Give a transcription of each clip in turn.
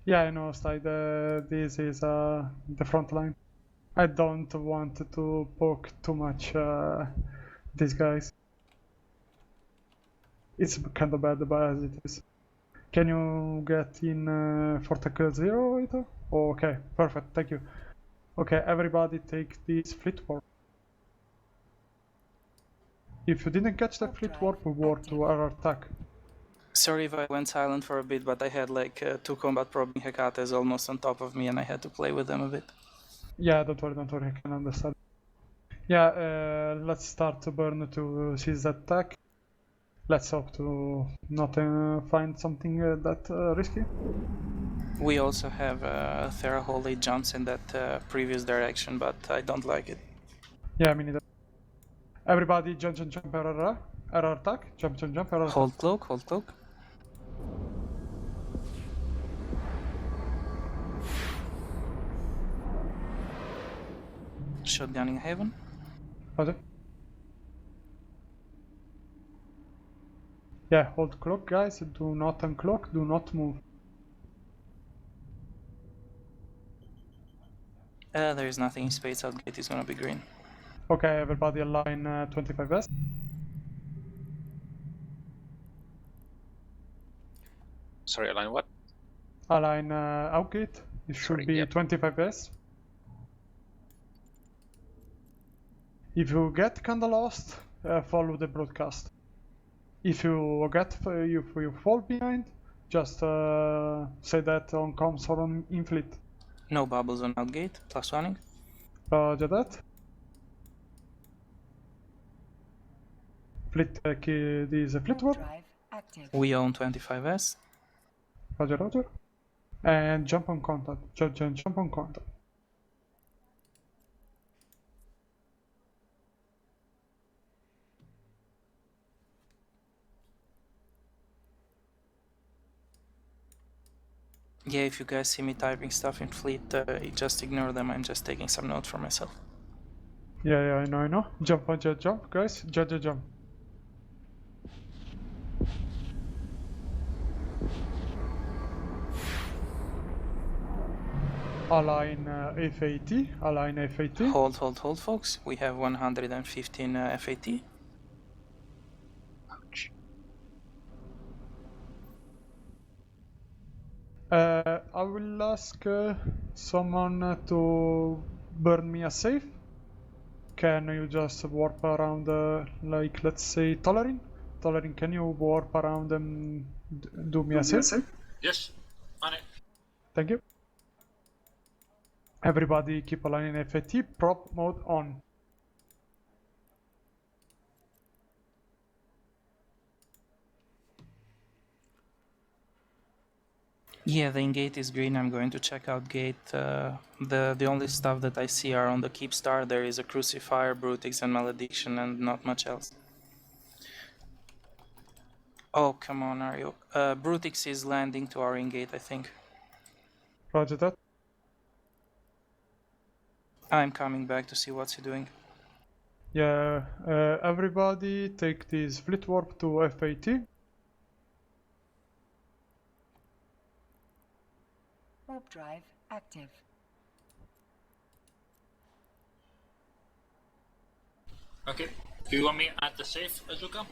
Yeah, I know, Stide. This is the front line. I don't want to poke too much these guys. It's kind of bad, but as it is. Can you get in for Tech 0, Ito? Oh, okay, perfect, thank you. Okay, everybody take this fleet warp. If you didn't catch the fleet warp, we warp to our attack. Sorry if I went silent for a bit, but I had like 2 combat probing Hecates almost on top of me and I had to play with them a bit. Yeah, don't worry, I can understand. Yeah, let's start to burn to seize that attack. Let's hope to not find something that risky. We also have Therahold jumps in that previous direction, but I don't like it. Yeah, me neither. Everybody jump, error attack. Jump, error attack. Hold cloak. Shotgunning Haven. Roger. Yeah, hold cloak, guys. Do not uncloak, do not move. There is nothing in space. Outgate is gonna be green. Okay, everybody align 25S. Sorry, align what? Align outgate. It should be 25S. If you get kinda lost, follow the broadcast. If you fall behind, just say that on comms or on infleet. No bubbles on outgate. +1ing. Roger that. Fleet this fleet warp. We own 25S. Roger. And jump on contact. Jump on contact. Yeah, if you guys see me typing stuff in fleet, just ignore them. I'm just taking some notes for myself. Yeah, I know. Jump, guys. Jump. Align FAT. Align FAT. Hold, folks. We have 115 FAT. Ouch. I will ask someone to burn me a safe. Can you just warp around, like, let's say, Tolerin? Tolerin, can you warp around and do me a safe? Yes, on it. Thank you. Everybody keep aligning FAT, prop mode on. Yeah, the in-gate is green. I'm going to check out gate. The only stuff that I see are on the keep star. There is a crucifier, brutix, and malediction, and not much else. Oh, come on, are you? Brutix is landing to our in-gate, I think. Roger that. I'm coming back to see what's he doing. Yeah, everybody take this fleet warp to FAT. Warp drive active. Okay. Do you want me at the safe, Azuka?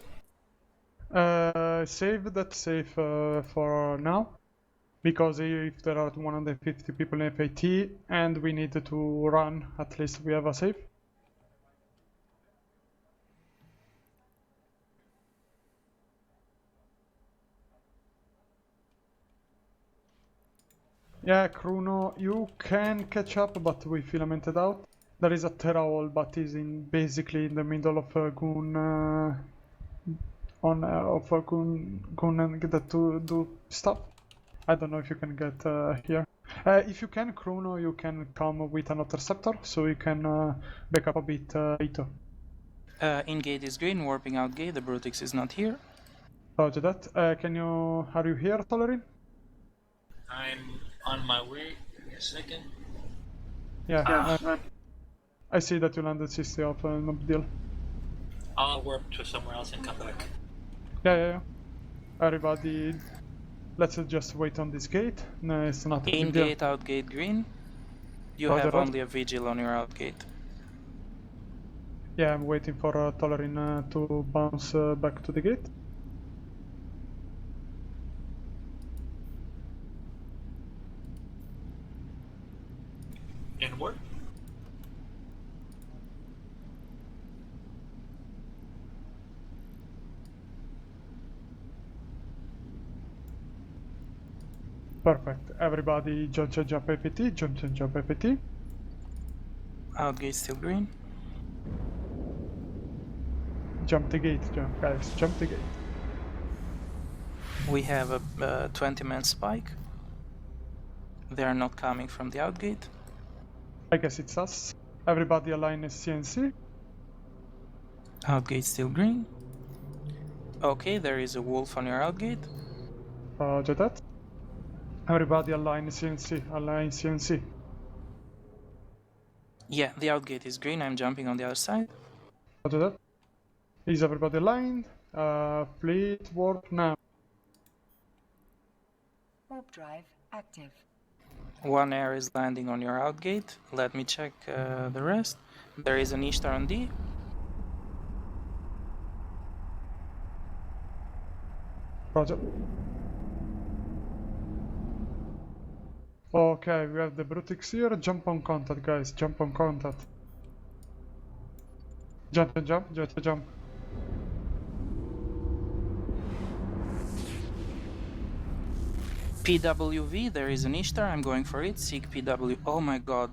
Save that safe for now, because if there are 150 people in FAT and we need to run, at least we have a safe. Yeah, Chrono, you can catch up, but we filamented out. There is a Terra but is basically in the middle of Goon Goon and get that to do stuff. I don't know if you can get here. If you can, Chrono, you can come with an interceptor, so you can back up a bit, Ito. In-gate is green, warping out gate. The brutix is not here. Roger that. Are you here, Tolerin? I'm on my way. Give me a second. Yeah. I see that you landed 60 off, no big deal. I'll warp to somewhere else and come back. Yeah. Everybody, let's just wait on this gate. No, it's not a In big deal. gate, out gate, green. You Roger, have roger. only a vigil on your out gate. Yeah, I'm waiting for Tolerin to bounce back to the gate. Inward. Perfect. Everybody jump APT, jump APT. Out gate still green. Jump the gate, guys, jump the gate. We have a 20-man spike. They are not coming from the out gate. I guess it's us. Everybody align as CNC. Out gate still green. Okay, there is a wolf on your out gate. Roger that. Everybody align CNC, align CNC. Yeah, the out gate is green. I'm jumping on the other side. Roger that. Is everybody aligned? Fleet warp now. Warp drive active. One air is landing on your out gate. Let me check the rest. There is an Ishtar on D. Roger. Okay, we have the Brutix here. Jump on contact, guys. Jump on contact. Jump. PWV, there is an Ishtar. I'm going for it. Seek PW. Oh my god.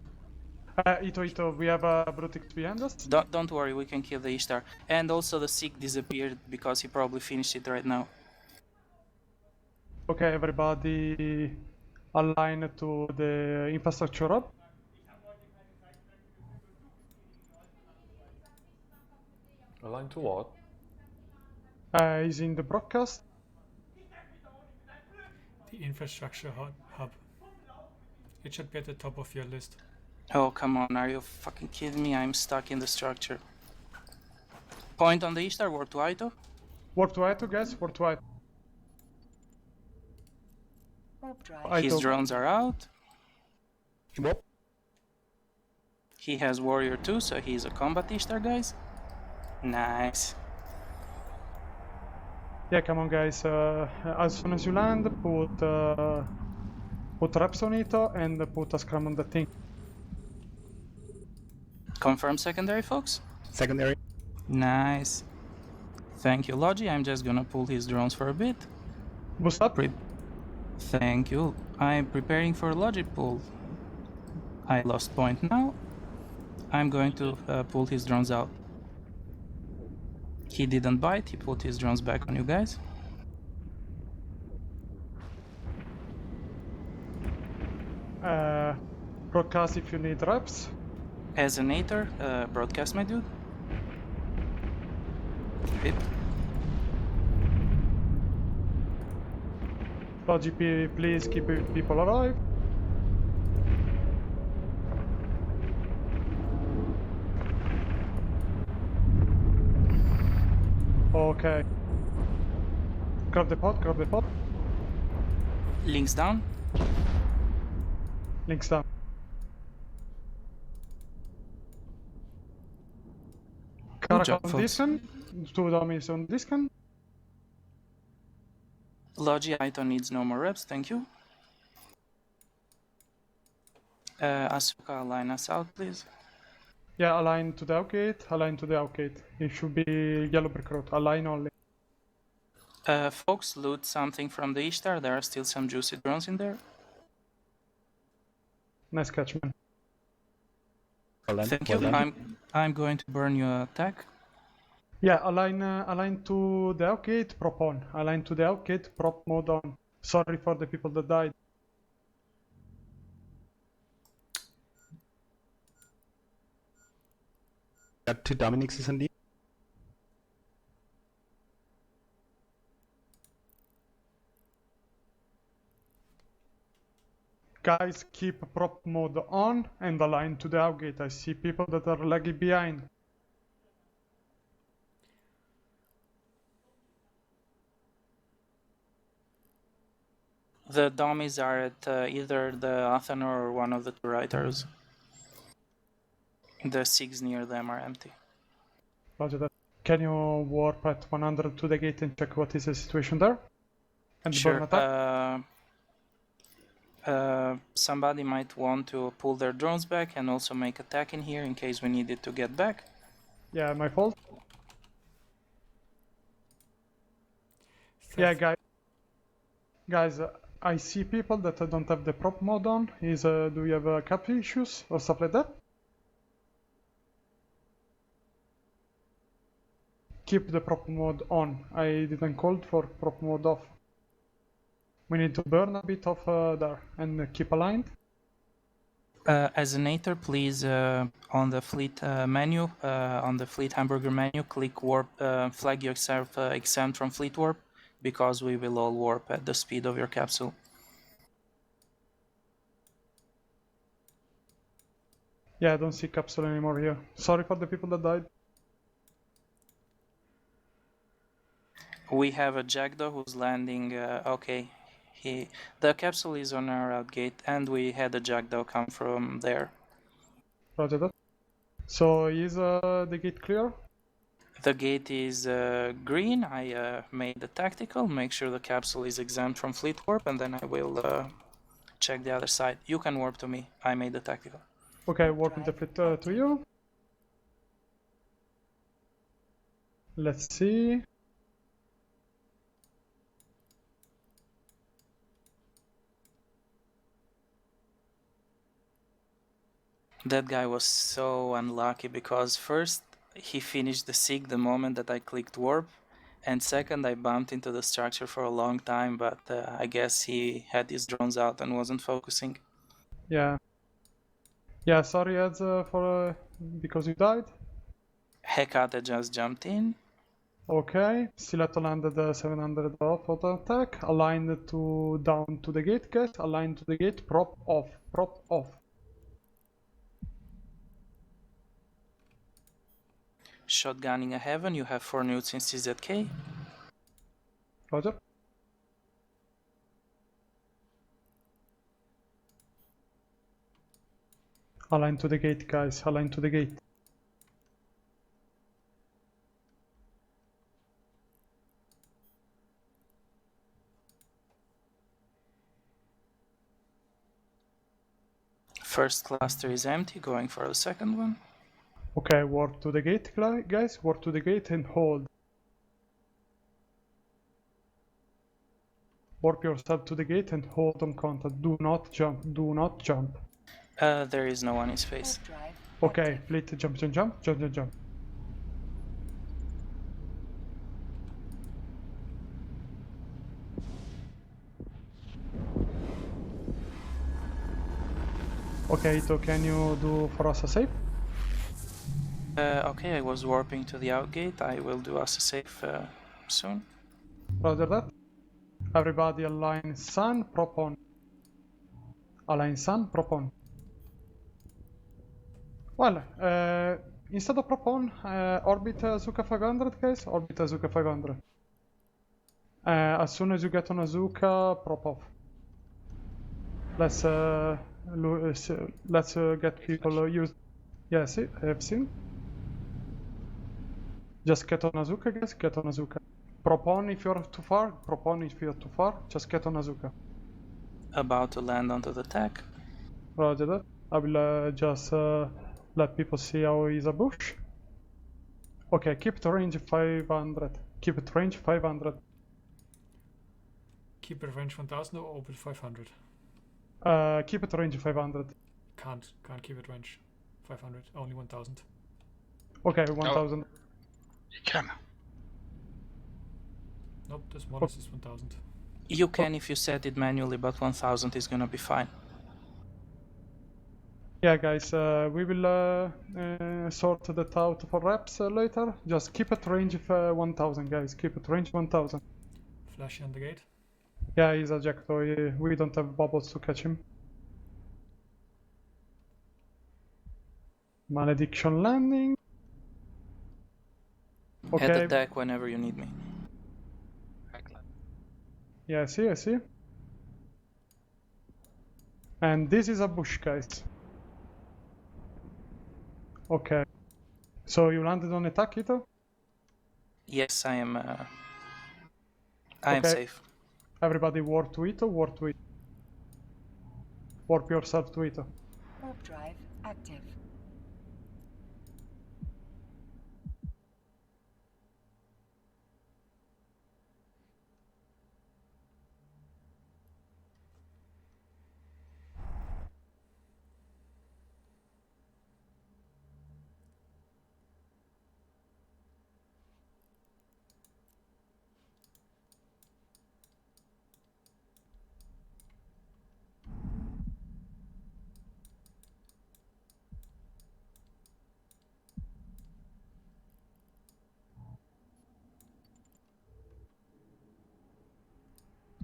Ito, we have a Brutix behind us. Don't worry, we can kill the Ishtar. And also the Seek disappeared because he probably finished it right now. Okay, everybody align to the infrastructure hub. Align to what? Is in the broadcast. The infrastructure hub. It should be at the top of your list. Oh, come on, are you fucking kidding me? I'm stuck in the structure. Point on the Ishtar, warp to Aito. Warp to Aito, guys, warp to Aito. Warp drive. Aito. His drones are out. What? He has Warrior 2, so he's a combat Ishtar, guys. Nice. Yeah, come on, guys. As soon as you land, put reps on it and put a scrum on the thing. Confirm secondary, folks? Secondary. Nice. Thank you, Logi. I'm just gonna pull his drones for a bit. Boost up. Thank you. I'm preparing for Logi pull. I lost point now. I'm going to pull his drones out. He didn't bite, he put his drones back on you guys. Broadcast if you need reps. As a nator, broadcast, my dude. Hit. GP, please keep people alive. Okay. Grab the pod. Links down. Links down. Good job, Karak on folks. Discan. 2 dummies on Discan. Logi Aito needs no more reps, thank you. Asuka, line us out, please. Yeah, align to the outgate. It should be Yellow Brick Road. Align only. Folks, loot something from the Ishtar. There are still some juicy drones in there. Nice catch, man. Thank you. I'm going to burn your attack. Yeah, align to the outgate, prop on. Align to the outgate, prop mode on. Sorry for the people that died. Got 2 Dominics in D. Guys, keep prop mode on and align to the outgate. I see people that are lagging behind. The dummies are at either the Athanor or one of the two writers. The SIGs near them are empty. Roger that. Can you warp at 100 to the gate and check what is the situation there? And burn Sure. attack? Somebody might want to pull their drones back and also make attack in here in case we need it to get back. Yeah, my fault. Yeah, guys, I see people that don't have the prop mode on. Do you have cap issues or stuff like that? Keep the prop mode on. I didn't call for prop mode off. We need to burn a bit of there and keep aligned. As a nator, please, on the fleet menu, on the fleet hamburger menu, click warp, flag yourself exempt from fleet warp, because we will all warp at the speed of your capsule. Yeah, I don't see capsule anymore here. Sorry for the people that died. We have a Jackdaw who's landing, okay. The capsule is on our outgate, and we had a Jackdaw come from there. Roger that. So is the gate clear? The gate is green. I made the tactical, make sure the capsule is exempt from fleet warp, and then I will check the other side. You can warp to me. I made the tactical. Okay, warping the fleet to you. Let's see. That guy was so unlucky because first he finished the SIG the moment that I clicked warp, and second I bumped into the structure for a long time, but I guess he had his drones out and wasn't focusing. Yeah. Yeah, sorry Eds for because you died. Hecate just jumped in. Okay, Stiletto landed 700 off auto attack. Aligned to down to the gate, guys. Aligned to the gate. Prop off. Prop off. Shotgunning a heaven, you have 4 newts in CZK. Roger. Align to the gate, guys. Align to the gate. First cluster is empty, going for the second one. Okay, warp to the gate, guys. Warp to the gate and hold. Warp yourself to the gate and hold on contact. Do not jump. Do not jump. There is no one in space. Warp drive Okay, active. fleet, jump, jump, jump, jump, jump, jump. Okay, Ito, can you do for us a save? Okay, I was warping to the outgate. I will do us a save soon. Roger that. Everybody align sun, prop on. Align sun, prop on. Well, instead of prop on, orbit Azuka 500, guys. Orbit Azuka 500. As soon as you get on Azuka, prop off. Let's get people used. Yeah, see, I have seen. Just get on Azuka, guys. Get on Azuka. Prop on if you're too far. Prop on if you're too far. Just get on Azuka. About to land onto the tack. Roger that. I will just let people see how is a bush. Okay, keep it range 500. Keep it range 500. Keep it range 1000 or open 500? Keep it range 500. Can't keep it range 500. Only 1000. Okay, 1000. You can. Nope, the smallest is 1000. You can if you set it manually, but 1000 is gonna be fine. Yeah, guys, we will sort that out for reps later. Just keep it range 1000, guys. Keep it range 1000. Flashy on the gate. Yeah, he's a Jackdaw. We don't have bubbles to catch him. Malediction landing. At Okay. the deck whenever you need me. Yeah, I see. And this is a bush, guys. Okay. So you landed on attack, Ito? Yes, I am Okay. safe. Everybody warp to Ito, warp to Ito. Warp yourself to Ito. Warp drive active.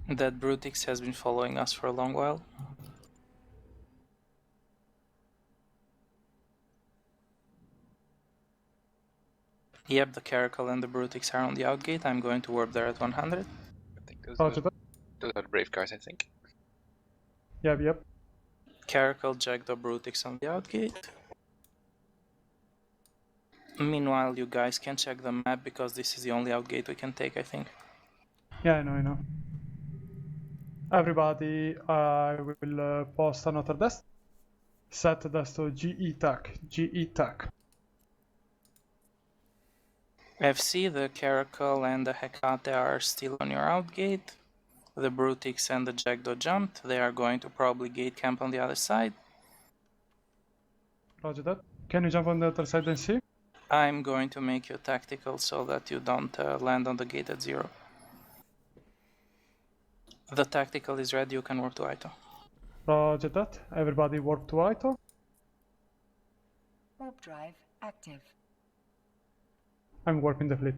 That Brutix has been following us for a long while. Yep, the Caracal and the Brutix are on the outgate. I'm going to warp there at 100. I think Roger that. those are brave guys, I think. Yep. Caracal, Jackdaw, Brutix on the outgate. Meanwhile, you guys can check the map because this is the only outgate we can take, I think. Yeah, I know. Everybody, I will post another desk. Set the desk to GE TAC. FC, the Caracal and the Hecate are still on your outgate. The Brutix and the Jackdaw jumped. They are going to probably gate camp on the other side. Roger that. Can you jump on the other side and see? I'm going to make you tactical so that you don't land on the gate at 0. The tactical is ready, you can warp to Ito. Roger that. Everybody warp to Ito. Warp drive active. I'm warping the fleet.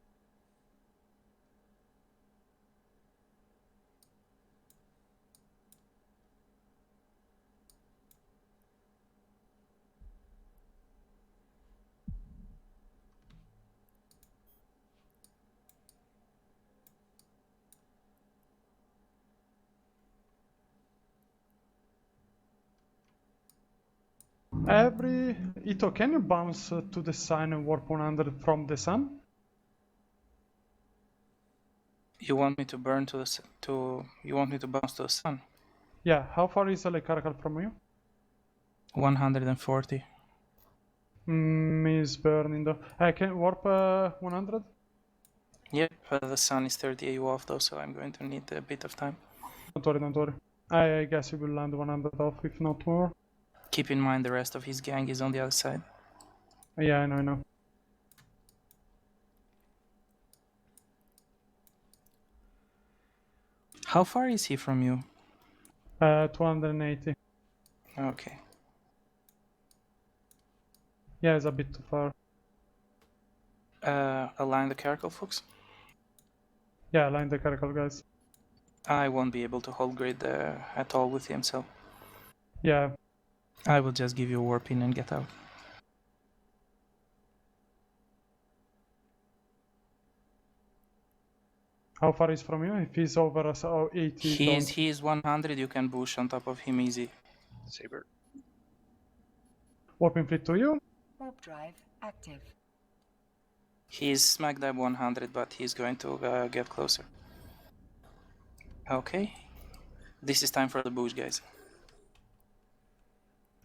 Ito, can you bounce to the sun and warp 100 from the sun? You want me to burn to the you want me to bounce to the sun? Yeah, how far is the Caracal from you? 140. Is burning though. I can warp 100? Yep, the sun is 30 AU off though, so I'm going to need a bit of time. Don't worry. I guess you will land 100 off, if not more. Keep in mind the rest of his gang is on the other side. Yeah, I know. How far is he from you? 280. Okay. Yeah, it's a bit too far. Align the Caracal, folks. Yeah, line the Caracal, guys. I won't be able to hold grid at all with him, so Yeah. I will just give you a warp in and get out. How far is from you? If he's over 80, He is 100, you can bush on top of him easy. Saber. warping fleet to you. Warp drive active. He's smack dab 100, but he's going to get closer. Okay. This is time for the bush, guys.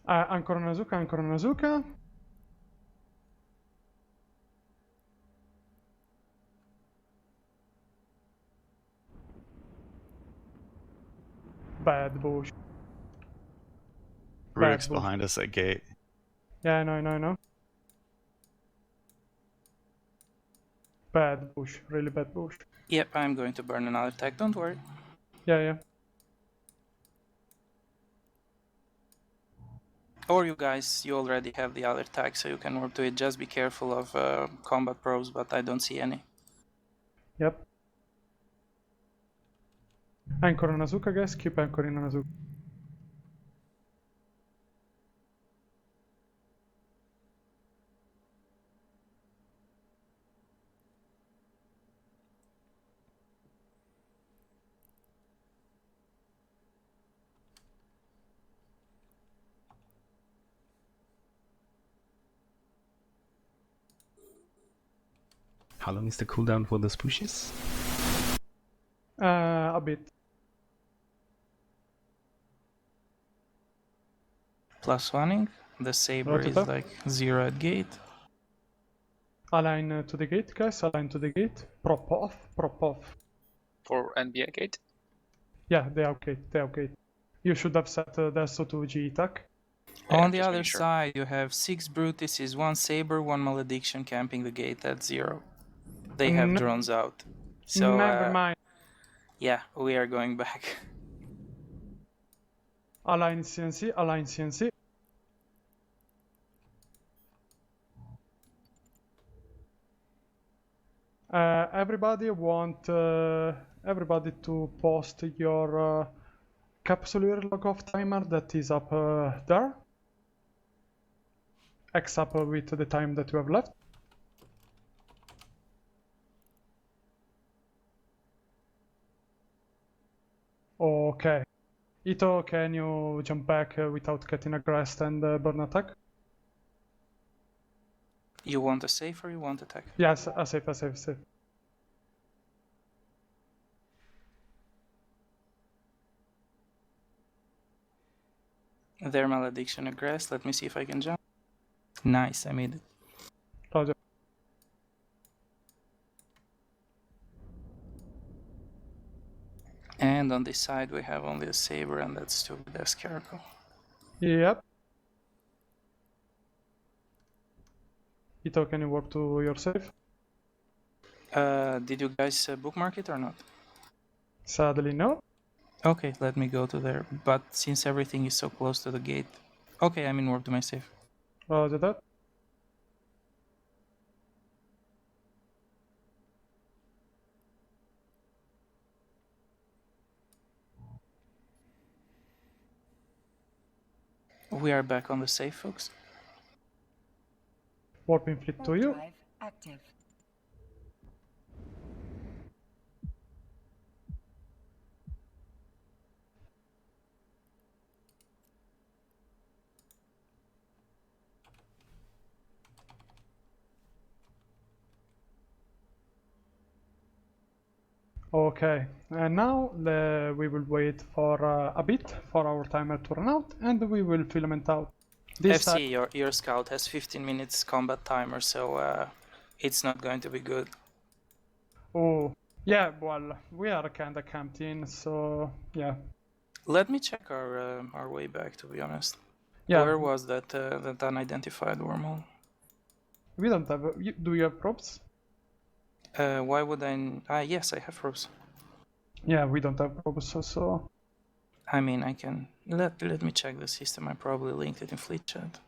Ancora una Zuka. Bad bush. Rudik's bush. behind us at gate. Yeah, I know. Bad bush, really bad bush. Yep, I'm going to burn another tag, don't worry. Yeah. Or you guys, you already have the other tag, so you can warp to it. Just be careful of combat probes, but I don't see any. Yep. Anchor on Azuka, guys. Keep anchoring on Azuka. How long is the cooldown for those pushes? A bit. Plus oneing. The saber Rotate is up. like 0 at gate. Align to the gate, guys. Align to the gate. Prop off. Prop off. For NBA gate. Yeah, the outgate. The outgate. You should have set the SO2 G attack. Yeah, On the just other making sure. side, you have 6 Brutises, 1 Saber, 1 Malediction camping the gate at 0. They have N- drones out. So, Never mind. yeah, we are going back. Align CNC. Align CNC. Everybody to post your capsuleer log off timer that is up there. X up with the time that you have left. Okay. Ito, can you jump back without getting aggressed and burn attack? You want a safe or you want attack? Yes, a safe, a safe, safe. Their Malediction aggress. Let me see if I can jump. Nice, I made it. Roger. And on this side we have only a Saber and that's stupid as Scarecrow. Yep. Ito, can you walk to your safe? Did you guys bookmark it or not? Sadly, no. Okay, let me go to there. But since everything is so close to the gate... Okay, I'm in warp to my safe. Roger that. We are back on the safe, folks. Warping fleet to Warp you. drive active. Okay, and now we will wait for a bit for our timer to run out, and we will filament out. This time, FC, your scout has 15 minutes combat timer, so it's not going to be good. oh, yeah, well, we are kinda camped in, so yeah. Let me check our way back, to be honest. Yeah, Where was that that unidentified wormhole? we don't have. Do you have props? Why would I... yes, I have ropes. Yeah, we don't have props, so. I mean, I can... Let me check the system. I probably linked it in fleet chat.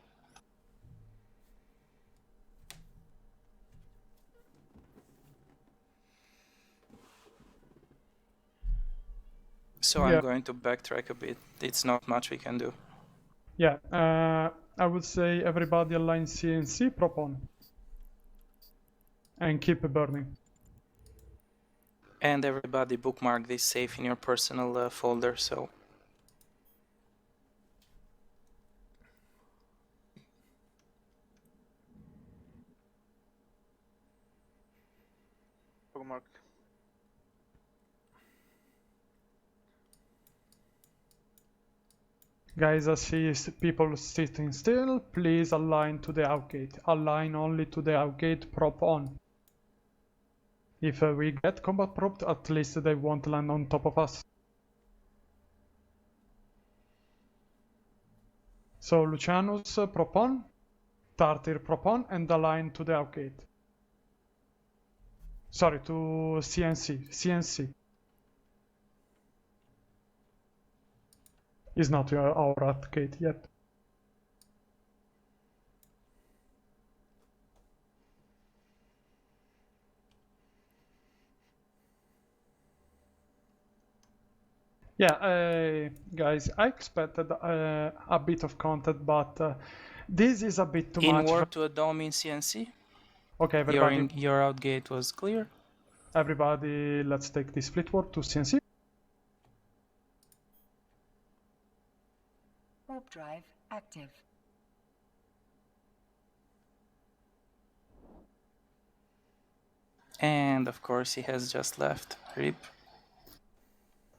So Yeah. I'm going to backtrack a bit. It's not much we can do. Yeah, I would say everybody align CNC prop on. And keep burning. And everybody bookmark this safe in your personal folder, so... Bookmark. Guys, I see people sitting still. Please align to the outgate. Align only to the outgate prop on. If we get combat propped, at least they won't land on top of us. So Lucianus prop on, Tartir prop on, and align to the outgate. Sorry, to CNC. CNC. Is not our outgate yet. Yeah, guys, I expected a bit of content, but this is a bit too In much. warp to a dome in CNC? Okay, everybody, Your outgate was clear? everybody, let's take this split warp to CNC. Warp drive active. And of course he has just left. RIP.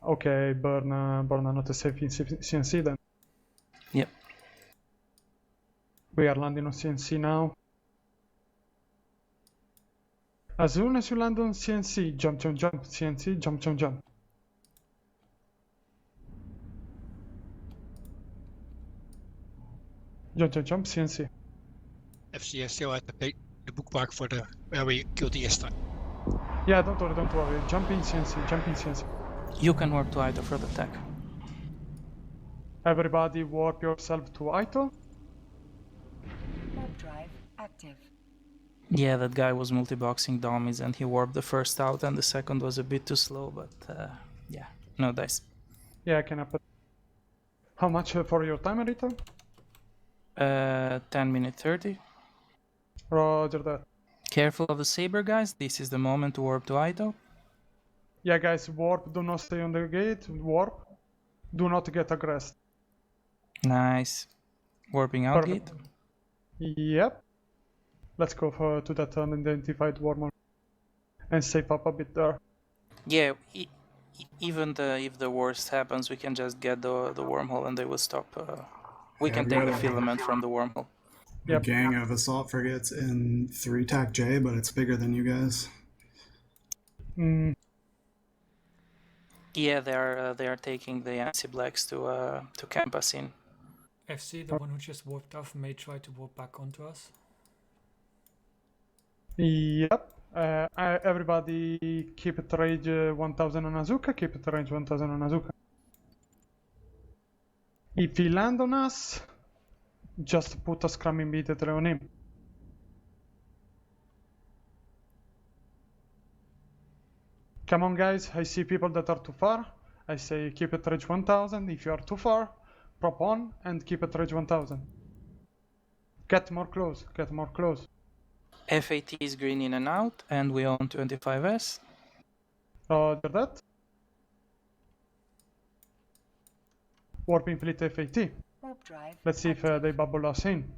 Okay, burn not a safe in CNC then. Yep. We are landing on CNC now. As soon as you land on CNC, jump, jump, jump, CNC, jump, jump, jump. Jump, jump, jump, CNC. FCS still at the bookmark for the where we killed the airstrike. Yeah, don't worry. Jump in CNC, jump in CNC. You can warp to Ito for the attack. Everybody warp yourself to Ito. Warp drive active. Yeah, that guy was multi-boxing dummies and he warped the first out and the second was a bit too slow, but yeah, no dice. Yeah, can happen. How much for your timer, Ito? 10 minute 30. Roger that. Careful of the saber, guys. This is the moment to warp to Ito. Yeah, guys, warp. Do not stay on the gate. Warp. Do not get aggressed. Nice. Warping out Perfect. gate. Yep. Let's go to that unidentified wormhole and save up a bit there. Yeah, even if the worst happens, we can just get the wormhole and they will stop. We can take the filament from the wormhole. Yep. A gang of assault frigates in 3 TAC J, but it's bigger than you guys. Yeah, they are taking the anti-blacks to camp us in. FC, the one who just warped off, may try to warp back onto us. Yep. Everybody keep it range 1000 on Azuka. Keep it range 1000 on Azuka. If he land on us, just put a scrum immediately on him. Come on, guys. I see people that are too far. I say keep it range 1000. If you are too far, prop on and keep it range 1000. Get more close. Get more close. FAT is green in and out, and we own 25S. Roger that. Warping fleet FAT. Warp drive. Let's see if they bubble us in.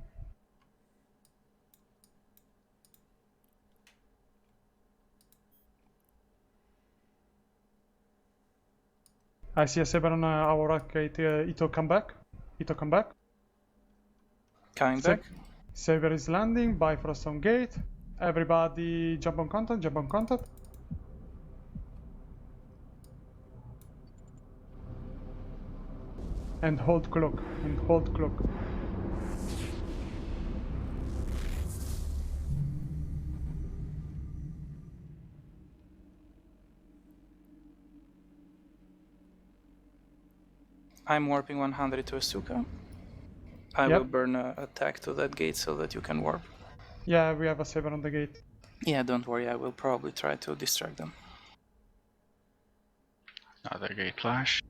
I see a saber on our rocket. Ito come back. Ito come back. Coming back. Saber is landing. Bifrost on gate. Everybody jump on contact. Jump on contact. And hold clock. And hold clock. I'm warping 100 to Asuka. I Yep. will burn a attack to that gate so that you can warp. Yeah, we have a saber on the gate. Yeah, don't worry, I will probably try to distract them. Another gate clash.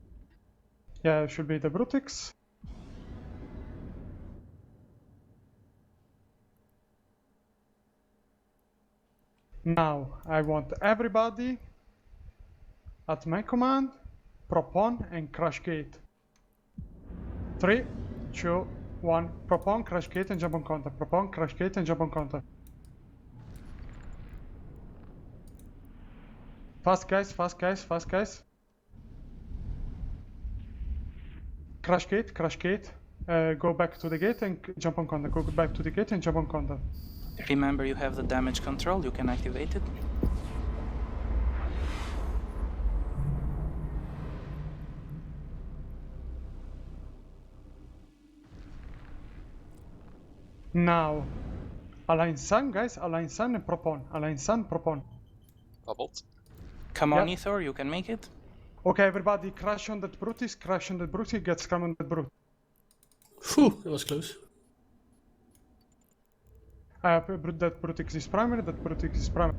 Yeah, it should be the Brutix. Now, I want everybody at my command, prop on and crash gate. 3, 2, 1, prop on, crash gate and jump on contact. Prop on, crash gate and jump on contact. Fast guys, fast guys, fast guys. Crash gate, crash gate. Go back to the gate and jump on contact. Go back to the gate and jump on contact. Remember, you have the damage control, you can activate it. Now, align sun, guys. Align sun and prop on. Align sun, prop on. Bubbled. Come on, Yep. Ethor, you can make it. Okay, everybody, crash on that Brutus. Crash on that Brutus. Get scrum on that Brute. Phew, that was close. That Brutix is primary. That Brutix is primary.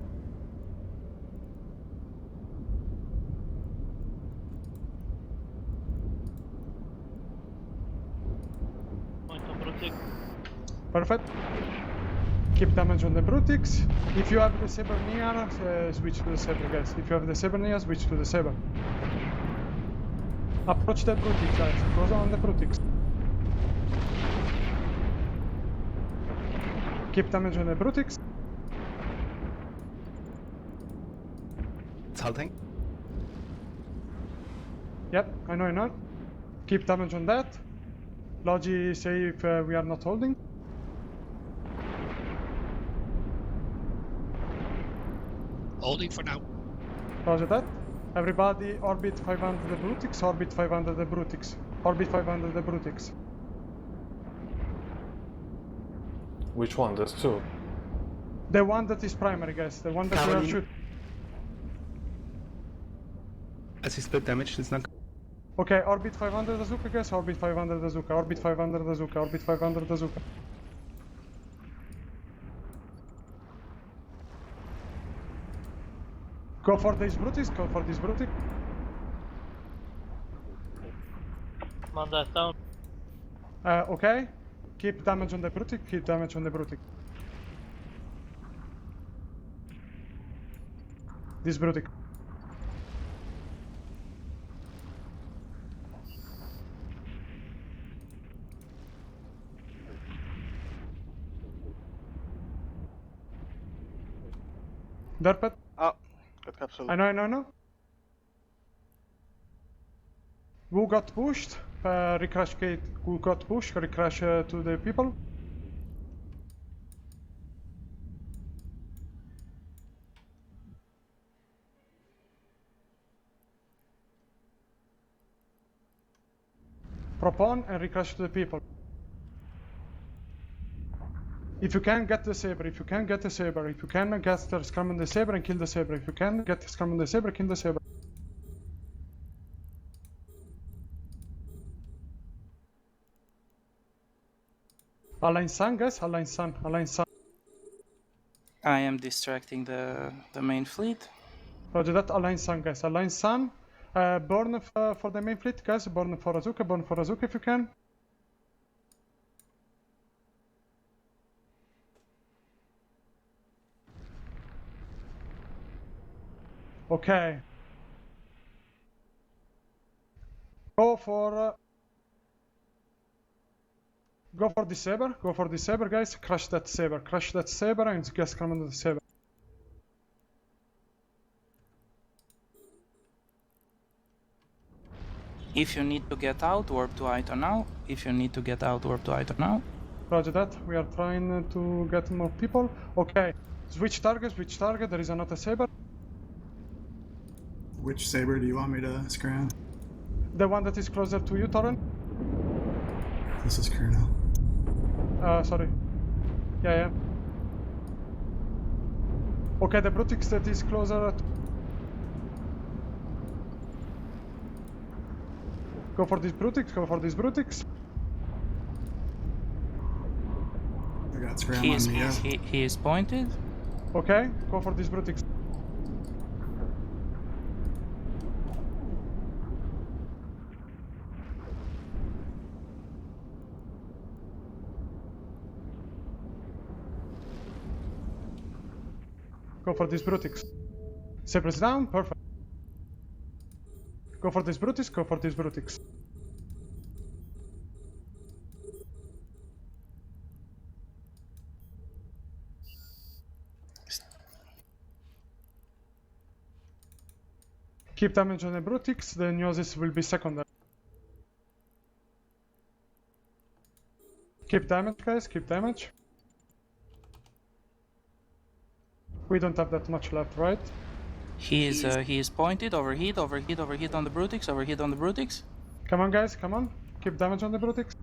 Point on protect. Perfect. Keep damage on the Brutix. If you have the Saber near, switch to the Saber, guys. If you have the Saber near, switch to the Saber. Approach the Brutix, guys. Go on the Brutix. Keep damage on the Brutix. halting. Yep, I know. Keep damage on that. Logi, say if we are not holding. Holding for now. Roger that. Everybody orbit 500 the Brutix, orbit 500 the Brutix. Orbit 500 the Brutix. Which one? There's two. The one that is primary, guys. The one that we are shooting. As he split damage, it's not. Okay, orbit 500 Azuka, guys. Orbit 500 Azuka. Orbit 500 Azuka. Orbit 500 Azuka. Go for this Brutix. Go for this Brutix. Commander down. Okay. Keep damage on the Brutix. Keep damage on the Brutix. This Brutix. Derpet. Oh, got capsule. I know. Who got pushed? Recrash gate. Who got pushed? Recrash to the people. Propon and recrash to the people. If you can get the saber, if you can get the saber, if you can get the scrum on the saber and kill the saber, if you can get the scrum on the saber, kill the saber. Align sun, guys, align sun. I am distracting the main fleet. Roger that, align sun, guys, align sun. Burn for the main fleet, guys, burn for Azuka if you can. Okay. Go for the saber. Go for the saber, guys. Crush that saber and get scrum on the saber. If you need to get out, warp to Ito now. Roger that. We are trying to get more people. Okay. Switch target. There is another saber. Which saber do you want me to scram? The one that is closer to you, Torren. This is Colonel. Sorry. Yeah. Okay, the Brutix that is closer to... Go for this Brutix. I got scram on me, yeah. He is pointed. Okay, go for this Brutix. Go for this Brutix. Saber's down, perfect. Go for this Brutix. Keep damage on the Brutix, the Gnosis will be secondary. Keep damage, guys, keep damage. We don't have that much left, right? He is pointed, overheat on the Brutix, Come on, guys, come on. Keep damage on the Brutix.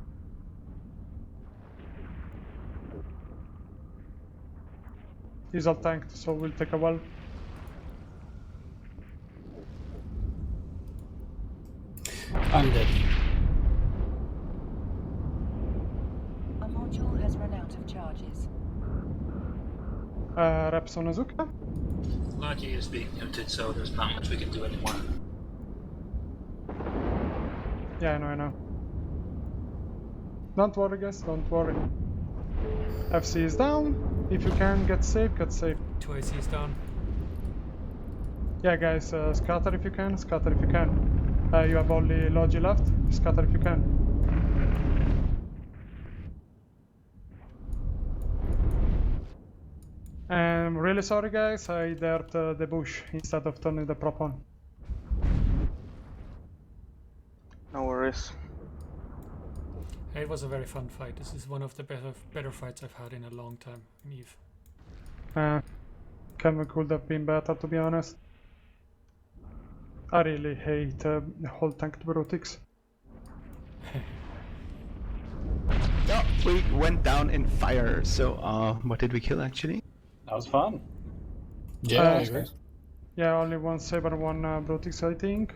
He's all tanked, so we'll take a while. I'm dead. A module has run out of charges. Reps on Azuka. Logi is being muted, so there's not much we can do anymore. Yeah, I know. Don't worry, guys, don't worry. FC is down. If you can, get safe, get safe. 2 ACs down. Yeah, guys, scatter if you can, you have only Logi left, scatter if you can. I'm really sorry, guys. I dared the bush instead of turning the prop on. No worries. Hey, it was a very fun fight. This is one of the better fights I've had in a long time in EVE. Kevin could have been better, to be honest. I really hate the whole tanked Brutix. No, we went down in fire. So, what did we kill actually? That was fun. Yeah, I agree. Yeah, only one Saber, one Brutix, I think.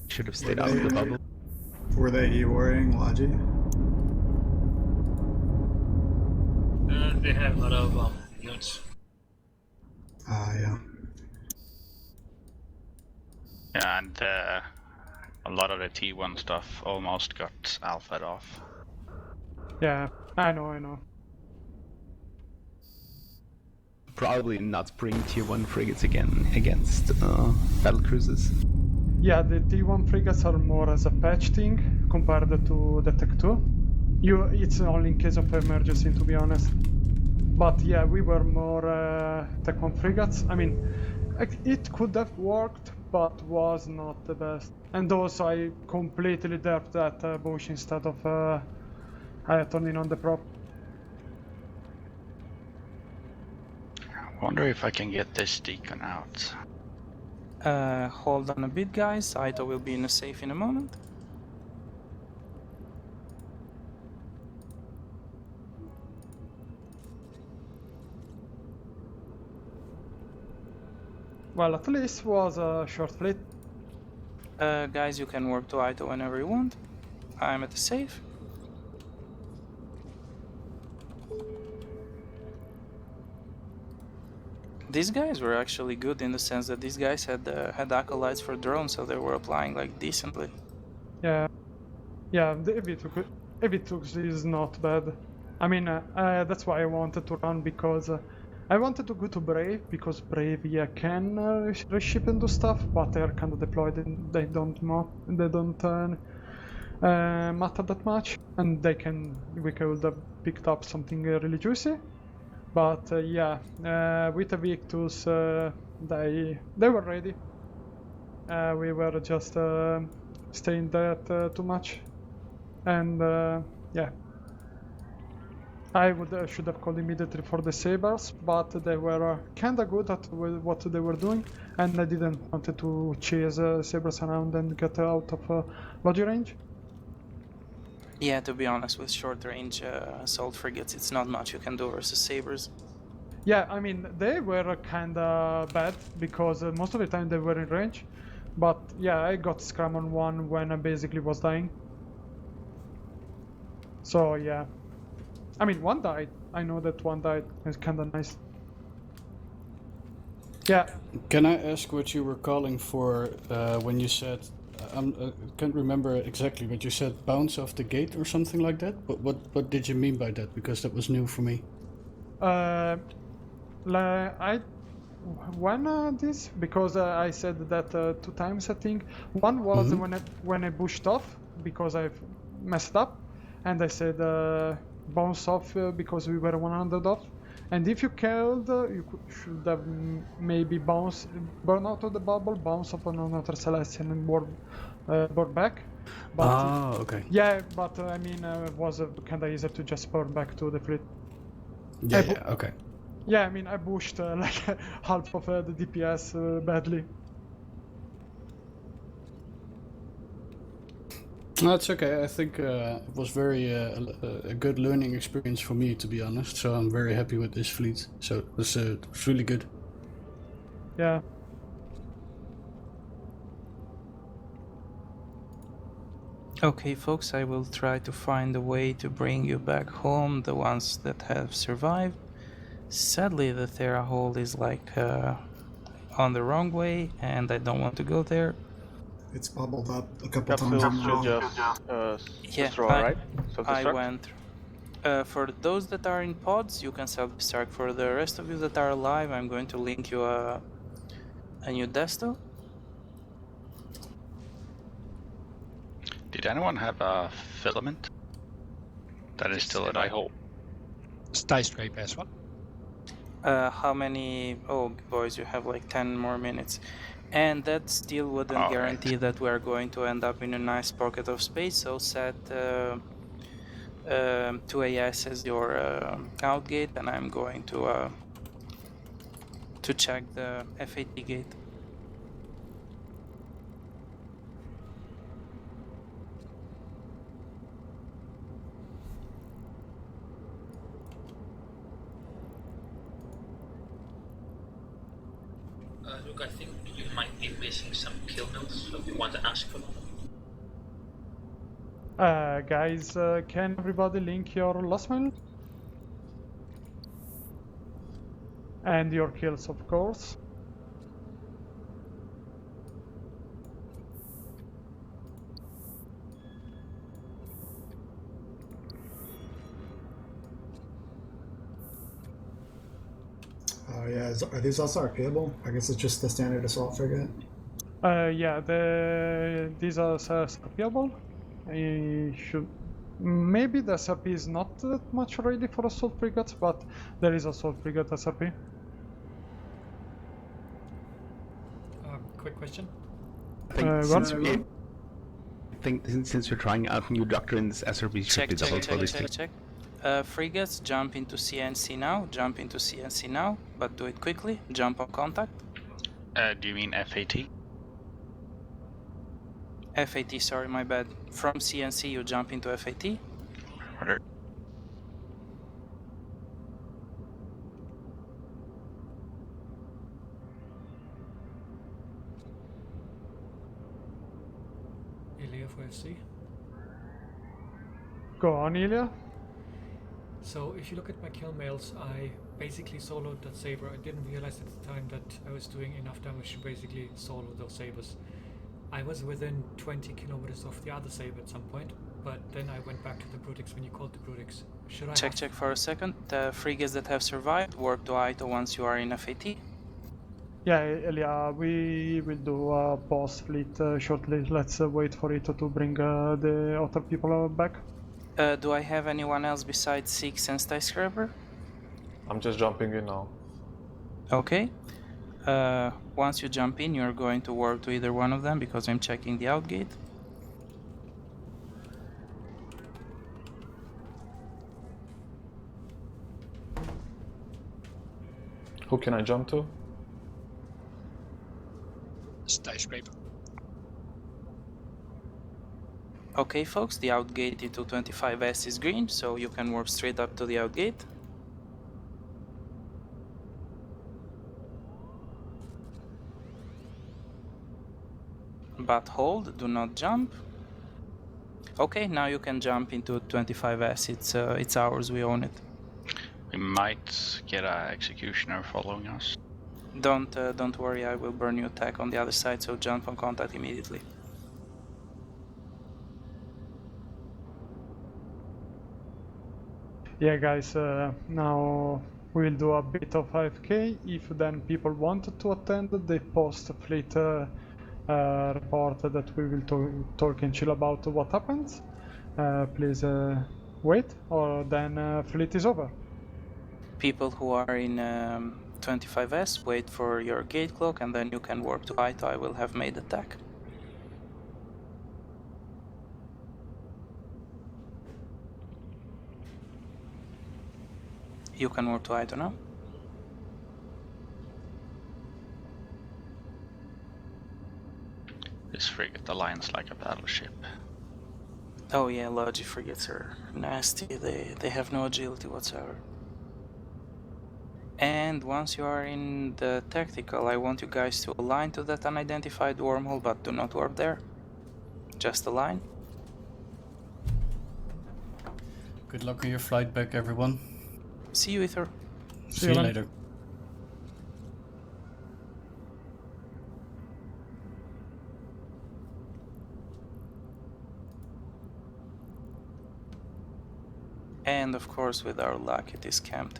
Should have stayed out of the bubble. Were they E-warring Logi? They have a lot of units. Yeah. Yeah, and a lot of the T1 stuff almost got alpha'd off. Yeah, I know. Probably not bring tier 1 frigates again against battle cruisers. Yeah, the T1 frigates are more as a patch thing compared to the Tech 2. It's only in case of emergency, to be honest. But yeah, we were more Tech 1 frigates. I mean, it could have worked, but was not the best. And also, I completely derped that bush instead of turning on the prop. I wonder if I can get this deacon out. Hold on a bit, guys. Aito will be in a safe in a moment. Well, at least was a short fleet. Guys, you can warp to Aito whenever you want. I'm at the safe. These guys were actually good in the sense that these guys had acolytes for drones, so they were applying like decently. Yeah, the EV2 is not bad. I mean, that's why I wanted to run, because I wanted to go to Brave, because Brave can reship and do stuff, but they're kind of deployed and they don't matter that much, and we could have picked up something really juicy. But yeah, with the Victus, they were ready. We were just staying there too much, and yeah, I should have called immediately for the Sabers, but they were kinda good at what they were doing, and I didn't want to chase Sabers around and get out of Logi range. Yeah, to be honest, with short-range assault frigates, it's not much you can do versus sabers. Yeah, I mean, they were kinda bad, because most of the time they were in range. But yeah, I got scram on one when I basically was dying. So yeah. I mean, one died. I know that one died. It's kinda nice. Yeah. Can I ask what you were calling for when you said, I can't remember exactly, but you said bounce off the gate or something like that? What did you mean by that? Because that was new for me. Because I said that 2 times, I think. One was when I pushed off, because I messed up, and I said bounce off because we were 100 off. And if you killed, should have maybe burn out of the bubble, bounce off on another Celestial and board back. But, okay. Yeah, but I mean, it was kind of easier to just burn back to the fleet. Yeah, okay. Yeah, I mean, I pushed like half of the DPS badly. That's okay. I think it was very a good learning experience for me, to be honest. So I'm very happy with this fleet. So it was really good. Yeah. Okay, folks, I will try to find a way to bring you back home, the ones that have survived. Sadly, the Thera hold is like on the wrong way, and I don't want to go there. It's bubbled up a couple Capsules times. should just destroy, I right? I went. For those that are in pods, you can self-destruct. For the rest of you that are alive, I'm going to link you A new desto? Did anyone have a filament? That is still at I hope. Skyscraper as well. How many? Oh, boys, you have like 10 more minutes. And that still wouldn't All guarantee that we're going to end up in a nice pocket of space, so set 2 AS as your outgate, and I'm going to check the FAT gate. Look, I think you might be missing some kill mills, so if you want to ask for them. Guys, can everybody link your last mile? And your kills, of course. Oh yeah, are these also RPable? I guess it's just the standard assault frigate. Yeah, these are SRPable. Maybe the SRP is not that much ready for assault frigates, but there is assault frigate SRP. Quick question. I think since we're trying out new doctrines, SRB should be double for this thing. Check. Frigates, jump into CNC now. Jump into CNC now, but do it quickly. Jump on contact. Do you mean FAT? FAT, sorry, my bad. From CNC, you jump into FAT. Order. Eleeyah for FC. Go on, Ilya. So if you look at my kill mails, I basically soloed that saber. I didn't realize at the time that I was doing enough damage to basically solo those sabers. I was within 20 kilometers of the other saber at some point, but then I went back to the Brutix when you called the Brutix. Should I Check for a second. The frigates that have survived, warp to Aito once you are in FAT. Yeah, Elia, we will do a boss fleet shortly. Let's wait for it to bring the other people back. Do I have anyone else besides Six and Skyscraper? I'm just jumping in now. Okay. Once you jump in, you're going to warp to either one of them because I'm checking the outgate. Who can I jump to? Skyscraper. Okay, folks, the outgate into 25S is green, so you can warp straight up to the outgate. But hold, do not jump. Okay, now you can jump into 25S. It's ours. We own it. We might get an executioner following us. Don't worry. I will burn your attack on the other side. So jump on contact immediately. Yeah, guys. Now we'll do a bit of 5K. If then people want to attend the post-fleet report that we will talk and chill about what happens, please wait, or then fleet is over. People who are in 25S, wait for your gate clock, and then you can warp to Aito. I will have made attack. You can warp to Aito now. This frigate aligns like a battleship. Oh yeah, Logi frigates are nasty. They have no agility whatsoever. And once you are in the tactical, I want you guys to align to that unidentified wormhole, but do not warp there. Just align. Good luck on your flight back, everyone. See you, Ether. See you later. And of course, with our luck, it is camped.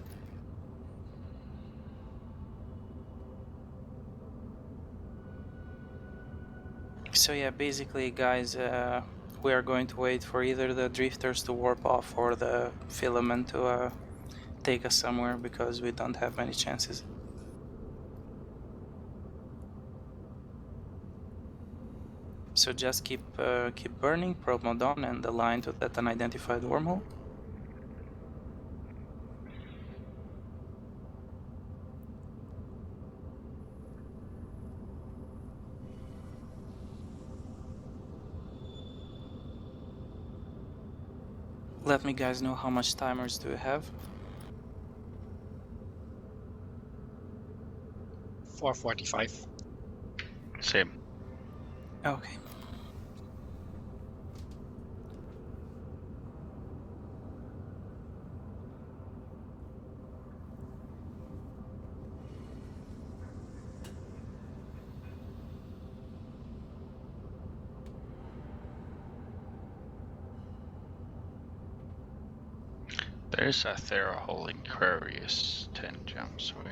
So yeah, basically, guys, we are going to wait for either the drifters to warp off or the filament to take us somewhere, because we don't have many chances. So just keep burning, probe mode on, and align to that unidentified wormhole. Let me guys know how much timers do you have. 4:45. Same. Okay. There's a Thera hole in Aquarius 10 jumps away.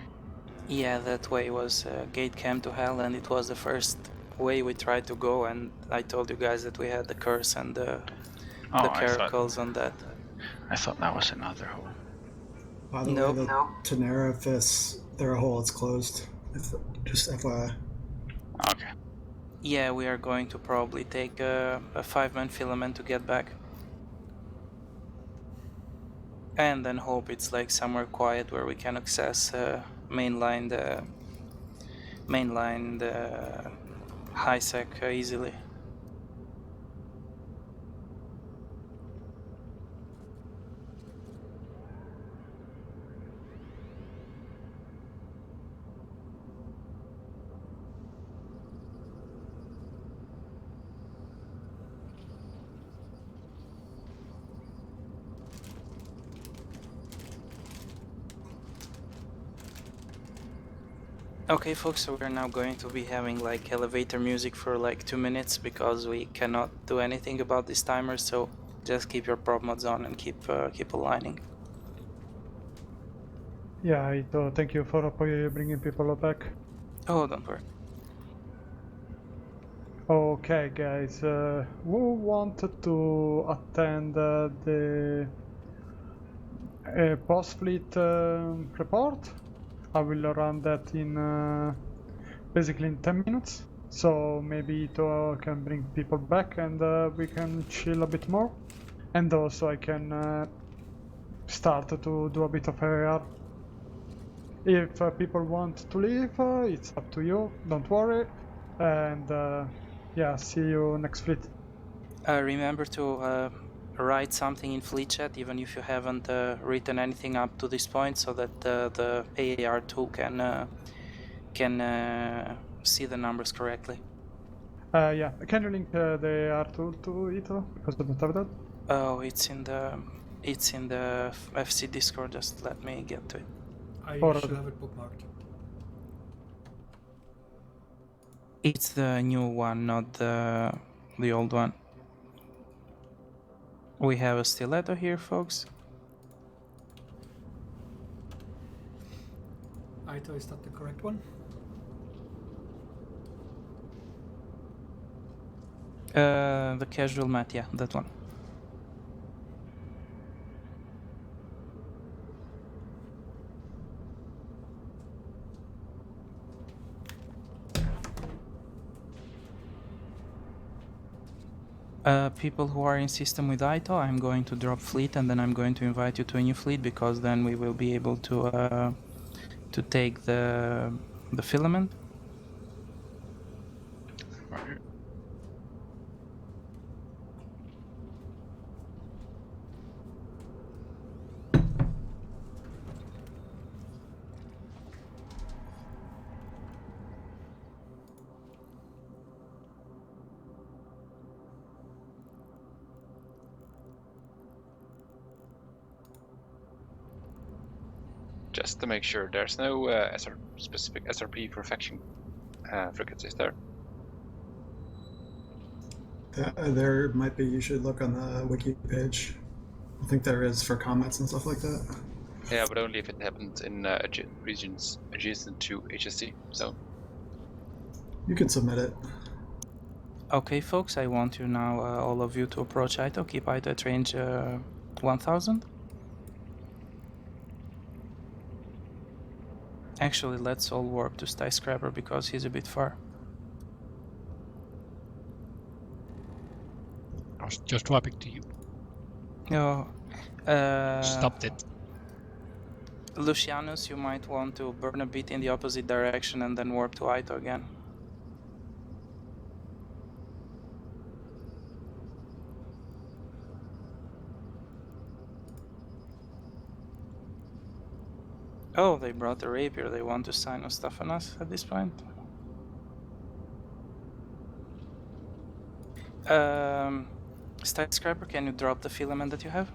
Yeah, that way was gate cam to hell, and it was the first way we tried to go, and I told you guys that we had the curse and the caracals on that. I thought that was another hole. By the way, the Tenerifis, they're a hole, it's closed. Just FYI. Okay. Yeah, we are going to probably take a 5-man filament to get back. And then hope it's like somewhere quiet where we can access mainline the high sec easily. Okay folks, so we're now going to be having like elevator music for like 2 minutes because we cannot do anything about this timer, so just keep your prop mods on and keep aligning. Yeah, thank you for bringing people back. Oh, don't worry. Okay guys, who wanted to attend the post-fleet report? I will run that in basically in 10 minutes, so maybe Ito can bring people back and we can chill a bit more, and also I can start to do a bit of AR. If people want to leave, it's up to you, don't worry, and yeah, see you next fleet. Remember to write something in fleet chat, even if you haven't written anything up to this point, so that the AAR tool can see the numbers correctly. Yeah, can you link the AR tool to Ito, because I don't have that? Oh, it's in the FC Discord. Just let me get to it. I should have it bookmarked. It's the new one, not the old one. We have a stiletto here, folks. Aito, is that the correct one? The casual mat, yeah, that one. People who are in system with Aito, I'm going to drop fleet, and then I'm going to invite you to a new fleet, because then we will be able to take the filament. Right. Just to make sure, there's no specific SRP for faction frigates, is there? There might be. You should look on the wiki page. I think there is for comments and stuff like that. Yeah, but only if it happens in regions adjacent to HSC. So you can submit it. Okay, folks, I want you now, all of you, to approach Ito. Keep Ito at range 1000. Actually, let's all warp to Skyscraper because he's a bit far. I was just warping to you. No. Stopped it. Lucianus, you might want to burn a bit in the opposite direction and then warp to Ito again. Oh, they brought the rapier. They want to sign us stuff on us at this point. Skyscraper, can you drop the filament that you have?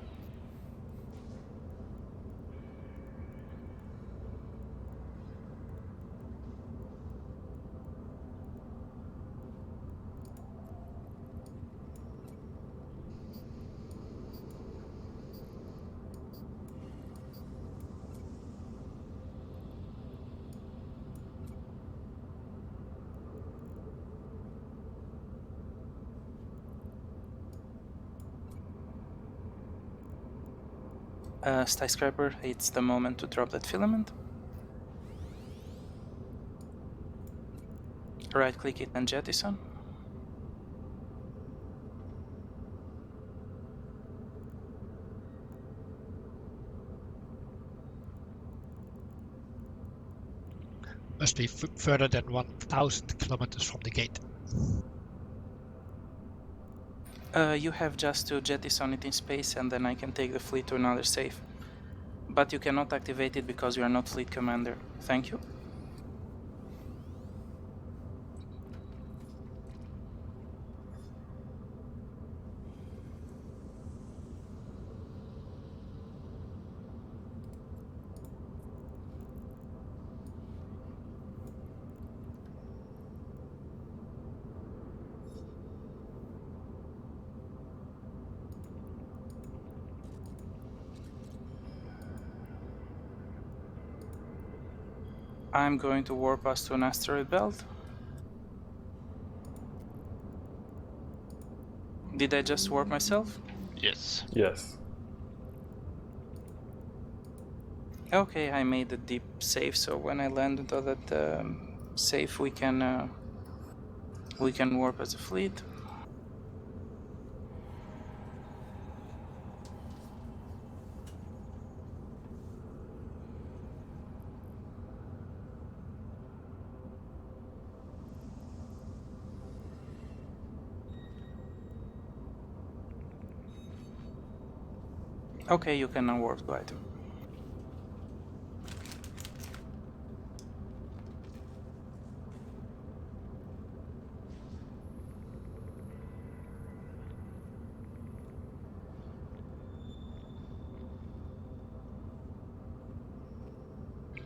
Skyscraper, it's the moment to drop that filament. Right click it and jettison. Must be further than 1,000 kilometers from the gate. You have just to jettison it in space and then I can take the fleet to another safe. But you cannot activate it because you are not fleet commander. Thank you. I'm going to warp us to an asteroid belt. Did I just warp myself? Yes. Yes. Okay, I made a deep save, so when I land into that safe, we can warp as a fleet. Okay, you can now warp to item.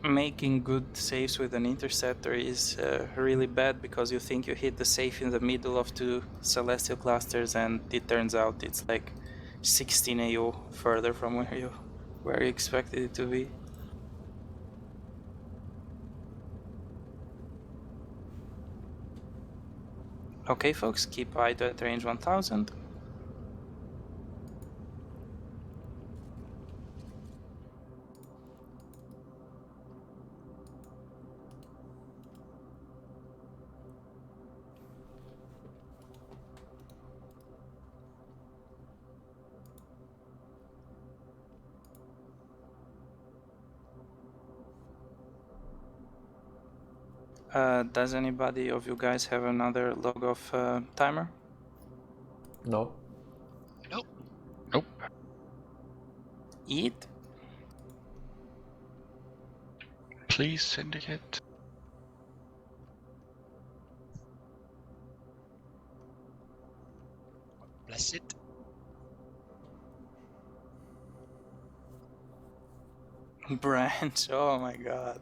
Making good saves with an interceptor is really bad because you think you hit the safe in the middle of two celestial clusters and it turns out it's like 16 AO further from where you expected it to be. Okay folks, keep Ito at range 1000. Does anybody of you guys have another log of timer? No. Nope. Nope. Eat? Please, Syndicate. Bless it. Branch, oh my god.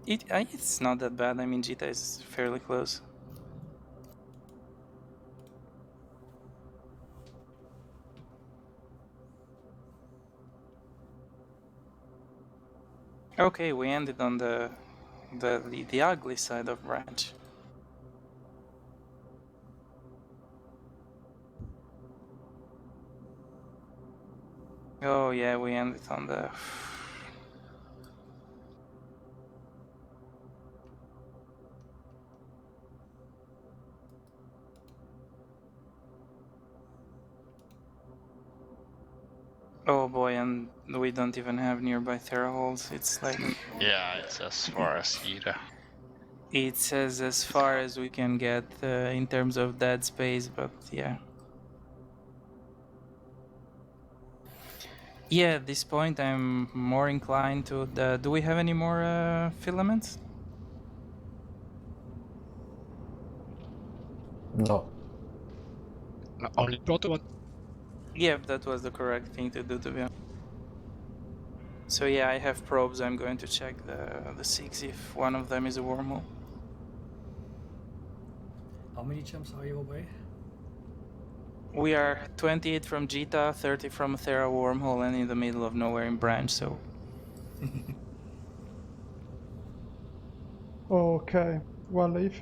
It's not that bad, I mean Jita is fairly close. Okay, we ended on the ugly side of Branch. Oh yeah, we ended on the... Oh boy, and we don't even have nearby Theraholds. It's like... Yeah, it's as far as either. It says as far as we can get in terms of dead space, but yeah. Yeah, at this point I'm more inclined to the... Do we have any more filaments? No. Only brought one. Yeah, that was the correct thing to do, to be honest. So yeah, I have probes. I'm going to check the SIGs if one of them is a wormhole. How many jumps are you away? We are 28 from Jita, 30 from Thera wormhole, and in the middle of nowhere in branch, so... Okay. Well, if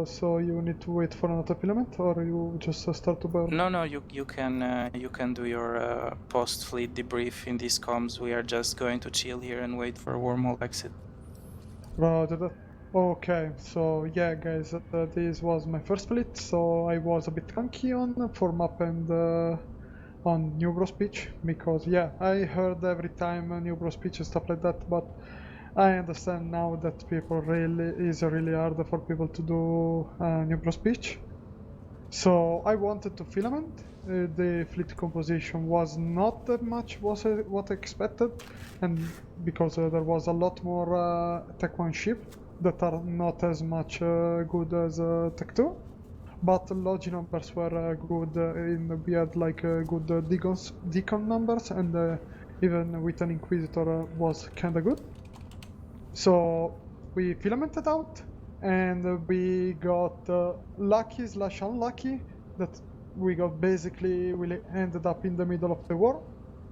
so you need to wait for another filament, or you just start to burn? No, you can do your post-fleet debrief in these comms. We are just going to chill here and wait for a wormhole exit. Roger that. Okay, so yeah, guys, this was my first split, so I was a bit clunky on form up and on New Bro speech, because yeah, I heard every time a New Bro speech and stuff like that, but I understand now that people is really hard for people to do New Bro speech. So I wanted to filament. The fleet composition was not that much what I expected, and because there was a lot more Tech 1 ship that are not as much good as Tech 2, but Logi numbers were good. We had like good Deacon numbers, and even with an Inquisitor was kinda good. So we filamented out, and we got lucky/unlucky that we got basically we ended up in the middle of the war.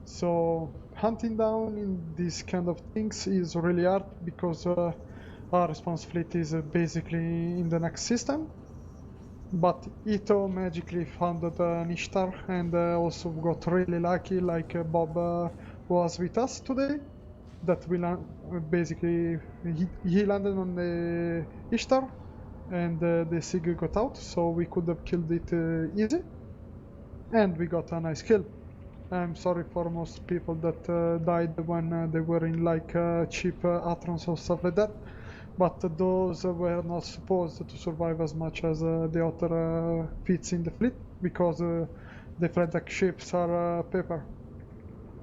So hunting down in these kind of things is really hard because our response fleet is basically in the next system. But Ito magically found an Ishtar, and also got really lucky, like Bob was with us today. That we basically he landed on the Ishtar, and the SIG got out, so we could have killed it easy, and we got a nice kill. I'm sorry for most people that died when they were in like cheap Atrons or stuff like that, but those were not supposed to survive as much as the other fleets in the fleet, because the flight deck ships are paper.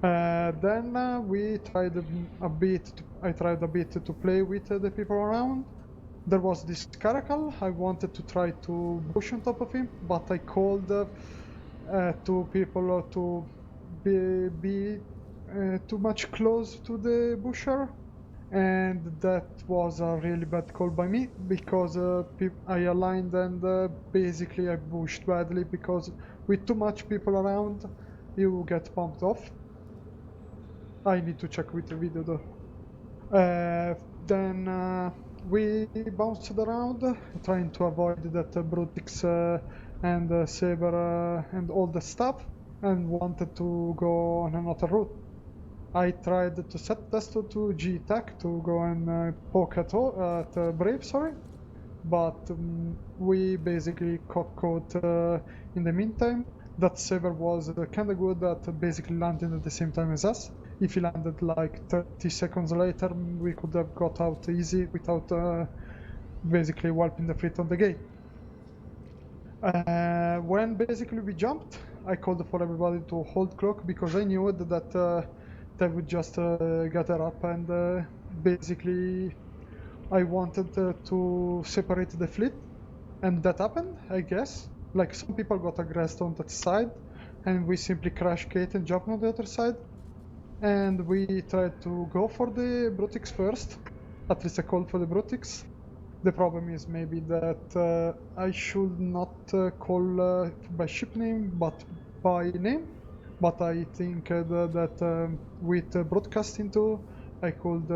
Then we tried a bit. I tried a bit to play with the people around. There was this Caracal. I wanted to try to push on top of him, but I called to people to be too much close to the busher, and that was a really bad call by me, because I aligned and basically I pushed badly, because with too much people around you get pumped off. I need to check with the video though. Then we bounced around, trying to avoid that Brutix and Saber and all the stuff, and wanted to go on another route. I tried to set Desto to G-Tech to go and poke at Brave, sorry, but we basically caught in the meantime. That Saber was kinda good at basically landing at the same time as us. If he landed like 30 seconds later, we could have got out easy without basically wiping the fleet on the gate. When basically we jumped, I called for everybody to hold clock, because I knew that they would just gather up, and basically I wanted to separate the fleet, and that happened, I guess. Like, some people got aggressed on that side, and we simply crashed gate and jumped on the other side. And we tried to go for the Brutix first. At least I called for the Brutix. The problem is maybe that I should not call by ship name, but by name. But I think that with broadcasting too, I could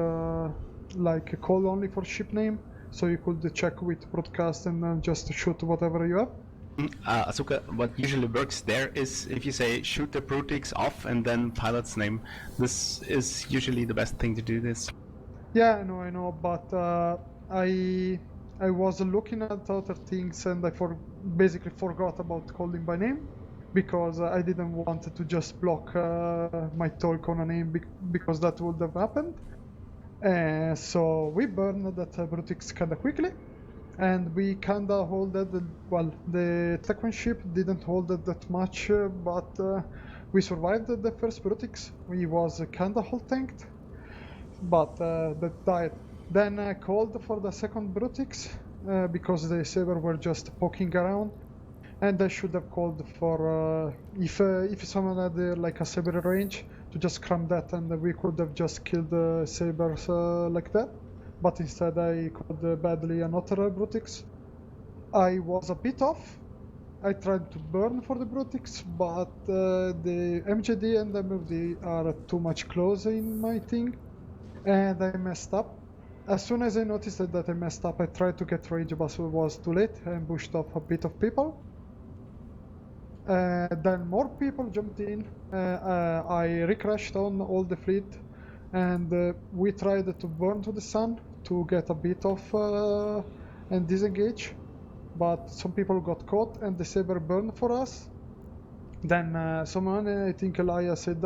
like call only for ship name, so you could check with broadcast and just shoot whatever you have. Asuka, what usually works there is if you say shoot the Brutix off and then pilot's name. This is usually the best thing to do this. Yeah, I know, but I was looking at other things and I basically forgot about calling by name because I didn't want to just block my talk on a name because that would have happened. So we burned that Brutix kinda quickly. And we kinda holded, well, the Tech 1 ship didn't hold it that much, but we survived the first Brutix. We was kinda hull tanked, but that died. Then I called for the second Brutix because the Saber were just poking around, and I should have called for if someone had like a Saber range to just cram that, and we could have just killed the Sabers like that. But instead I called badly another Brutix. I was a bit off. I tried to burn for the Brutix, but the MJD and MFD are too much close in my thing, and I messed up. As soon as I noticed that I messed up, I tried to get rage, but it was too late and pushed off a bit of people. Then more people jumped in. I recrashed on all the fleet, and we tried to burn to the sun to get a bit of and disengage, but some people got caught and the Saber burned for us. Then someone, I think Eleeyah said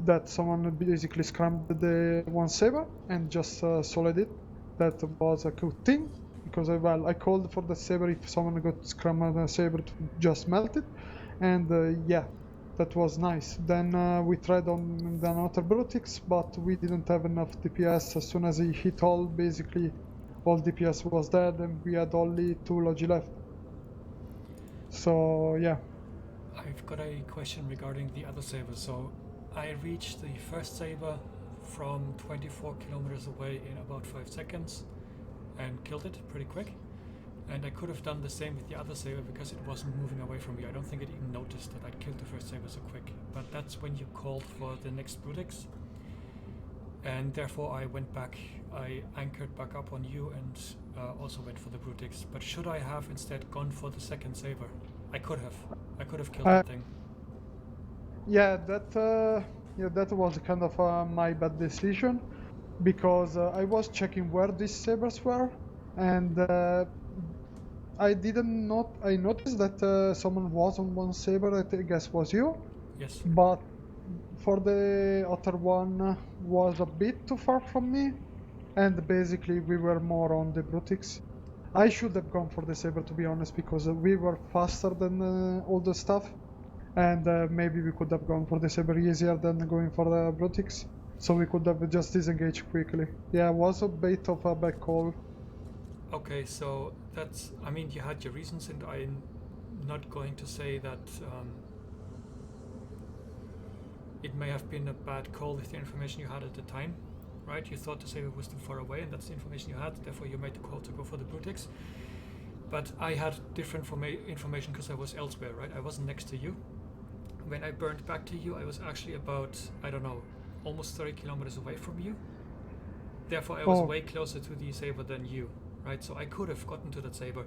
that someone basically scrambled the one Saber and just solid it. That was a good thing because I called for the Saber if someone got scrambled the Saber to just melt it, and yeah, that was nice. Then we tried on the another Brutix, but we didn't have enough DPS. As soon as he hit all, basically all DPS was dead, and we had only 2 Logi left. So yeah. I've got a question regarding the other Saber. So I reached the first Saber from 24 kilometers away in about 5 seconds and killed it pretty quick. And I could have done the same with the other Saber because it wasn't moving away from me. I don't think it even noticed that I'd killed the first Saber so quick. But that's when you called for the next Brutix. And therefore I went back, I anchored back up on you and also went for the Brutix. But should I have instead gone for the second Saber? I could have killed that thing. Yeah, that was kind of my bad decision because I was checking where these Sabers were, and I noticed that someone was on one Saber. I guess was you. Yes. But for the other one was a bit too far from me, and basically we were more on the Brutix. I should have gone for the Saber, to be honest, because we were faster than all the stuff, and maybe we could have gone for the Saber easier than going for the Brutix, so we could have just disengaged quickly. Yeah, it was a bit of a bad call. Okay, so that's, I mean, you had your reasons, and I'm not going to say that it may have been a bad call with the information you had at the time, right? You thought the Saber was too far away, and that's the information you had, therefore you made the call to go for the Brutix. But I had different information because I was elsewhere, right? I wasn't next to you. When I burned back to you, I was actually about, I don't know, almost 30 kilometers away from you. Therefore, I was way closer to the Saber than you. Right, so I could have gotten to that Saber,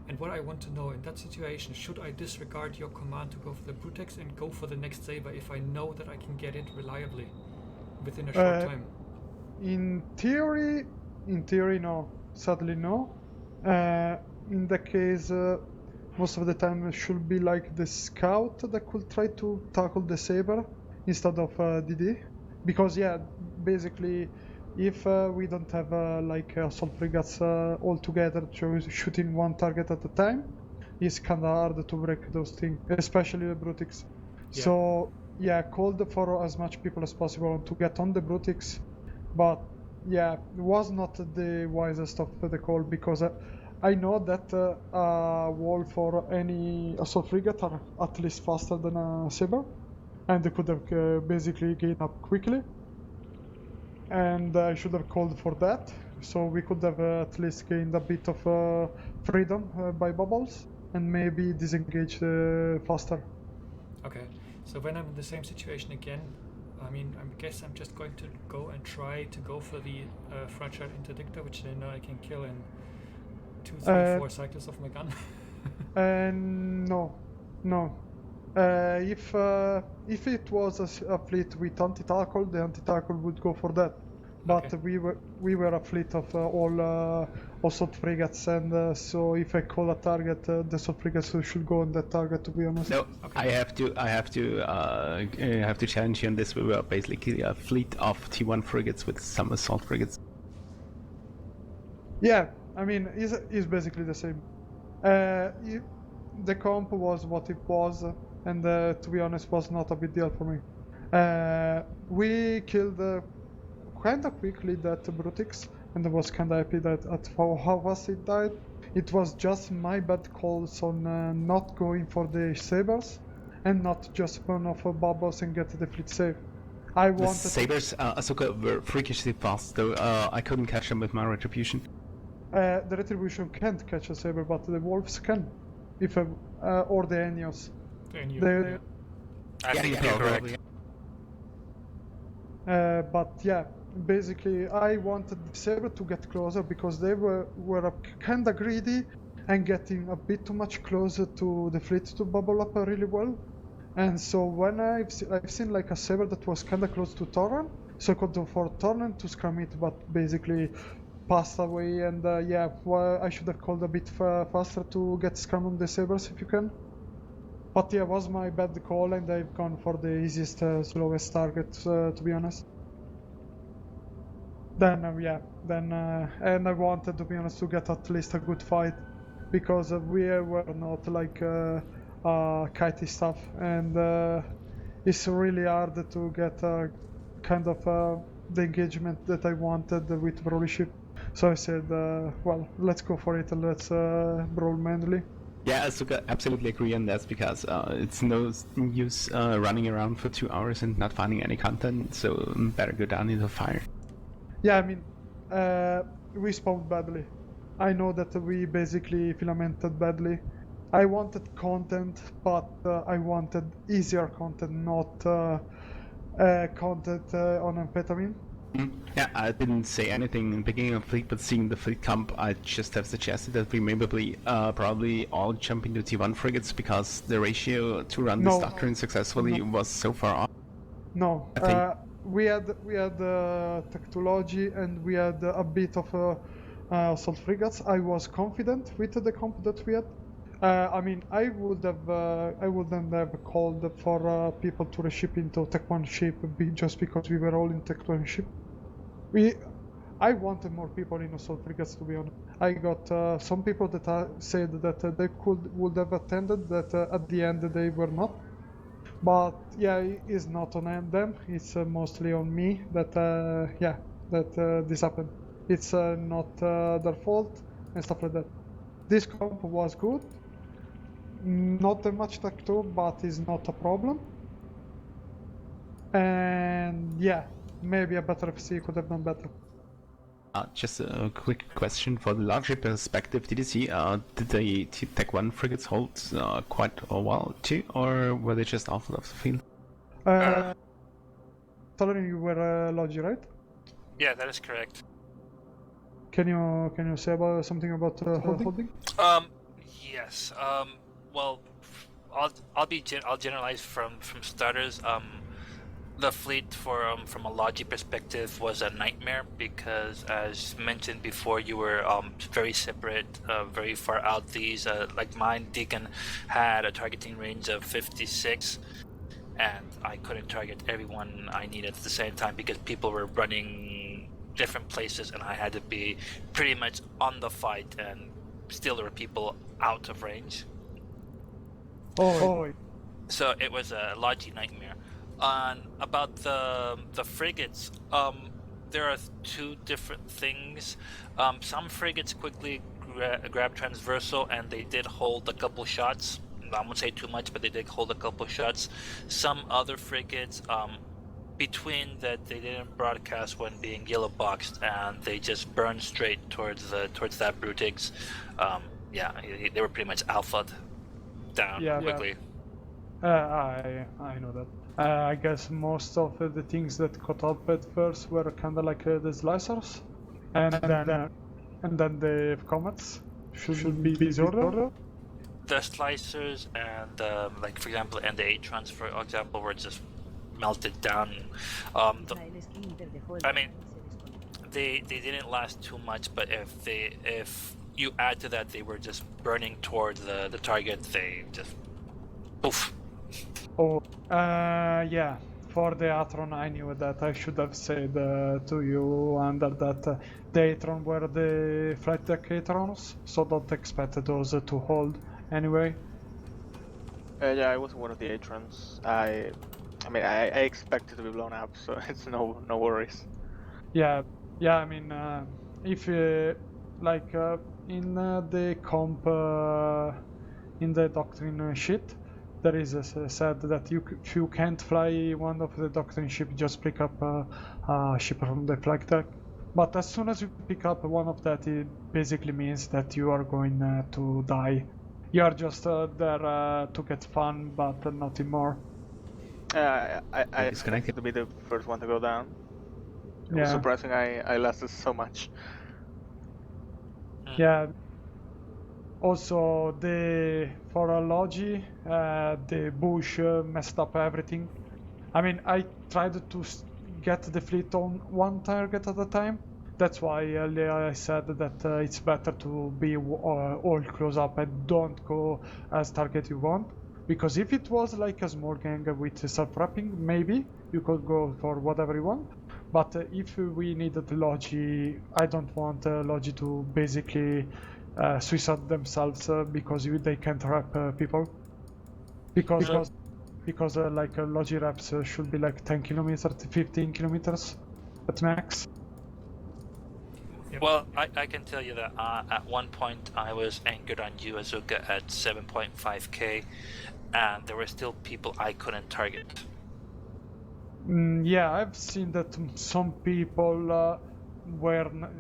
and what I want to know in that situation, should I disregard your command to go for the Brutix and go for the next Saber if I know that I can get it reliably within a short time? In theory, no. Sadly, no. In that case, most of the time it should be like the scout that could try to tackle the Saber instead of DD, because yeah, basically. If we don't have like assault frigates all together shooting one target at a time, it's kind of hard to break those things, especially the Brutix. Yeah. So yeah, called for as much people as possible to get on the Brutix, but yeah, it was not the wisest of the call because I know that a wall for any assault frigate are at least faster than a Saber, and they could have basically gained up quickly. And I should have called for that, so we could have at least gained a bit of freedom by bubbles and maybe disengage faster. Okay, so when I'm in the same situation again, I mean, I guess I'm just going to go and try to go for the fragile interdictor, which I know I can kill in 2, 3, 4 cycles of my gun. No, no. If it was a fleet with anti-tackle, the anti-tackle would go for that. But we were a fleet of all assault frigates, and so if I call a target, the assault frigates should go on that target. To be honest. No, I have to challenge you on this. We were basically a fleet of T1 frigates with some assault frigates. Yeah, I mean, it's basically the same. The comp was what it was, and to be honest, was not a big deal for me. We killed kind of quickly that Brutix, and I was kind of happy that at how fast it died. It was just my bad calls on not going for the sabers, and not just burn off bubbles and get the fleet safe. I wanted the sabers, Ahsoka, were freakishly fast, though I couldn't catch them with my retribution. The retribution can't catch a saber, but the wolves can, if or the Enios. I think you're correct. But yeah, basically I wanted the saber to get closer because they were kind of greedy and getting a bit too much closer to the fleet to bubble up really well. And so when I've seen like a saber that was kind of close to Torren, so I could go for Torren to scram it, but basically passed away. And yeah, well, I should have called a bit faster to get scram on the sabers if you can. But yeah, it was my bad call, and I've gone for the easiest, slowest target, to be honest. Then and I wanted, to be honest, to get at least a good fight, because we were not like kitey stuff, and it's really hard to get kind of the engagement that I wanted with Broly ship. So I said, well, let's go for it, and let's brawl manually. Yeah, I absolutely agree on that, because it's no use running around for 2 hours and not finding any content, so better go down into fire. Yeah, I mean, we spawned badly. I know that we basically filamented badly. I wanted content, but I wanted easier content, not content on amphetamine. Yeah, I didn't say anything in the beginning of fleet, but seeing the fleet comp, I just have suggested that we probably all jump into T1 frigates, because the ratio to run this doctrine successfully was so far off. No, we had technology, and we had a bit of assault frigates. I was confident with the comp that we had. I mean, I wouldn't have called for people to reship into Tech 1 ship just because we were all in Tech 1 ship. I wanted more people in assault frigates, to be honest. I got some people that said that they would have attended, that at the end they were not. But yeah, it's not on them. It's mostly on me that this happened. It's not their fault and stuff like that. This comp was good. Not that much Tech 2, but it's not a problem. And yeah, maybe a better FC could have done better. Just a quick question for the larger perspective. Did you see, did the Tech 1 frigates hold quite a while too, or were they just off the field? Tolerant, you were Logi, right? Yeah, that is correct. Can you say something about holding? Yes. Well, I'll generalize from starters. The fleet from a Logi perspective was a nightmare, because as mentioned before, you were very separate, very far out. These like mine, Deacon had a targeting range of 56, and I couldn't target everyone I needed at the same time because people were running different places, and I had to be pretty much on the fight, and still there were people out of range. So it was a Logi nightmare. About the frigates, there are two different things. Some frigates quickly grab transversal, and they did hold a couple shots. I won't say too much, but they did hold a couple shots. Some other frigates, between that, they didn't broadcast when being yellow boxed, and they just burned straight towards that Brutix. Yeah, they were pretty much alpha'd down quickly. I know that. I guess most of the things that caught up at first were kind of like the slicers, and then the comets should be disorder. the slicers and like for example, and the Atrons, for example, were just melted down. I mean, they didn't last too much, but if you add to that, they were just burning towards the target. They just poof. Oh, yeah. For the Atron, I knew that. I should have said to you under that the Atron were the flight deck Atrons, so don't expect those to hold anyway. Yeah, I was one of the Atrons. I mean, I expect it to be blown up, so it's no worries. Yeah, I mean, if like in the comp in the doctrine sheet, there is said that if you can't fly one of the doctrine ship, just pick up a ship from the flight deck. But as soon as you pick up one of that, it basically means that you are going to die. You are just there to get fun, but nothing more. I expected to be the first one to go down. It was surprising I lasted so much. Yeah. Also, for a Logi, the bush messed up everything. I mean, I tried to get the fleet on one target at a time. That's why I said that it's better to be all close up and don't go as target you want. Because if it was like a small gang with self-wrapping, maybe you could go for whatever you want. But if we needed Logi, I don't want Logi to basically suicide themselves because they can't wrap people. Because like Logi reps should be like 10 kilometers, 15 kilometers at max. Well, I can tell you that at one point I was anchored on Azuka at 7.5k, and there were still people I couldn't target. Yeah, I've seen that some people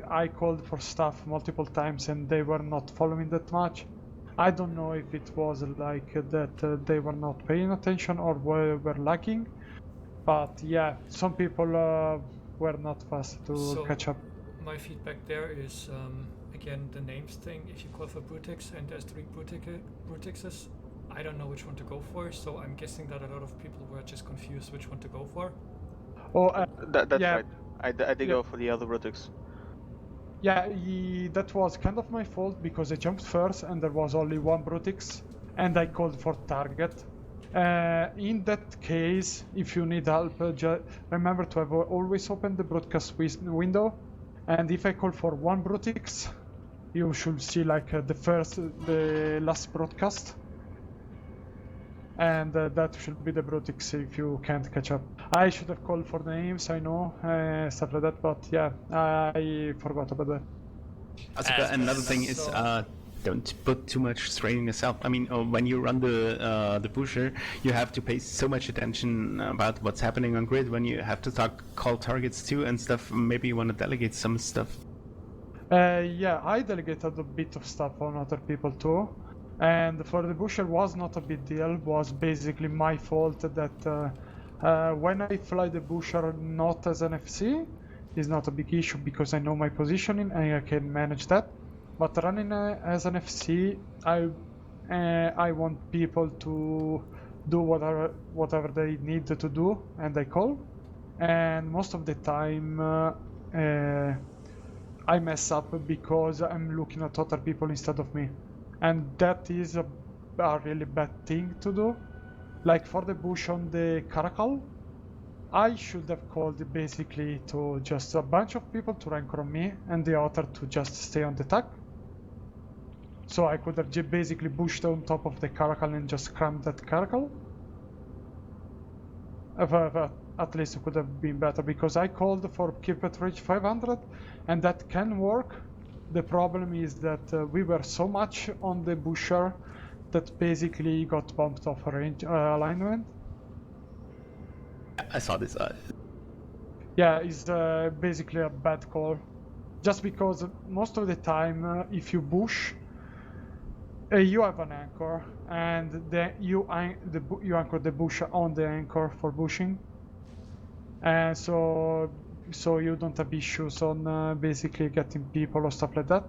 I called for stuff multiple times and they were not following that much. I don't know if it was like that they were not paying attention or were lacking, but yeah, some people were not fast to catch up. My feedback there is, again, the names thing. If you call for Brutex and there's 3 Brutexes, I don't know which one to go for, so I'm guessing that a lot of people were just confused which one to go for. Oh, that's right. I did go for the other Brutex. Yeah, that was kind of my fault because I jumped first and there was only one Brutex and I called for target. In that case, if you need help, remember to have always open the broadcast window. And if I call for one Brutex, you should see like the last broadcast. And that should be the Brutex if you can't catch up. I should have called for the names, I know, stuff like that, but yeah, I forgot about that. Another thing is don't put too much strain on yourself. I mean, when you run the pusher, you have to pay so much attention about what's happening on grid. When you have to call targets too and stuff, maybe you want to delegate some stuff. Yeah, I delegated a bit of stuff on other people too. And for the pusher was not a big deal, was basically my fault that when I fly the pusher not as an FC, is not a big issue because I know my positioning and I can manage that. But running as an FC, I want people to do whatever they need to do, and I call. And most of the time, I mess up because I'm looking at other people instead of me. And that is a really bad thing to do. Like for the bush on the Caracal, I should have called basically to just a bunch of people to anchor on me and the other to just stay on the tack. So I could have basically bushed on top of the Caracal and just crammed that Caracal. At least it could have been better because I called for keep at range 500 and that can work. The problem is that we were so much on the busher that basically got bumped off range alignment. I saw this. Yeah, it's basically a bad call. Just because most of the time, if you bush, you have an anchor, and then you anchor the bush on the anchor for bushing, and so you don't have issues on basically getting people or stuff like that.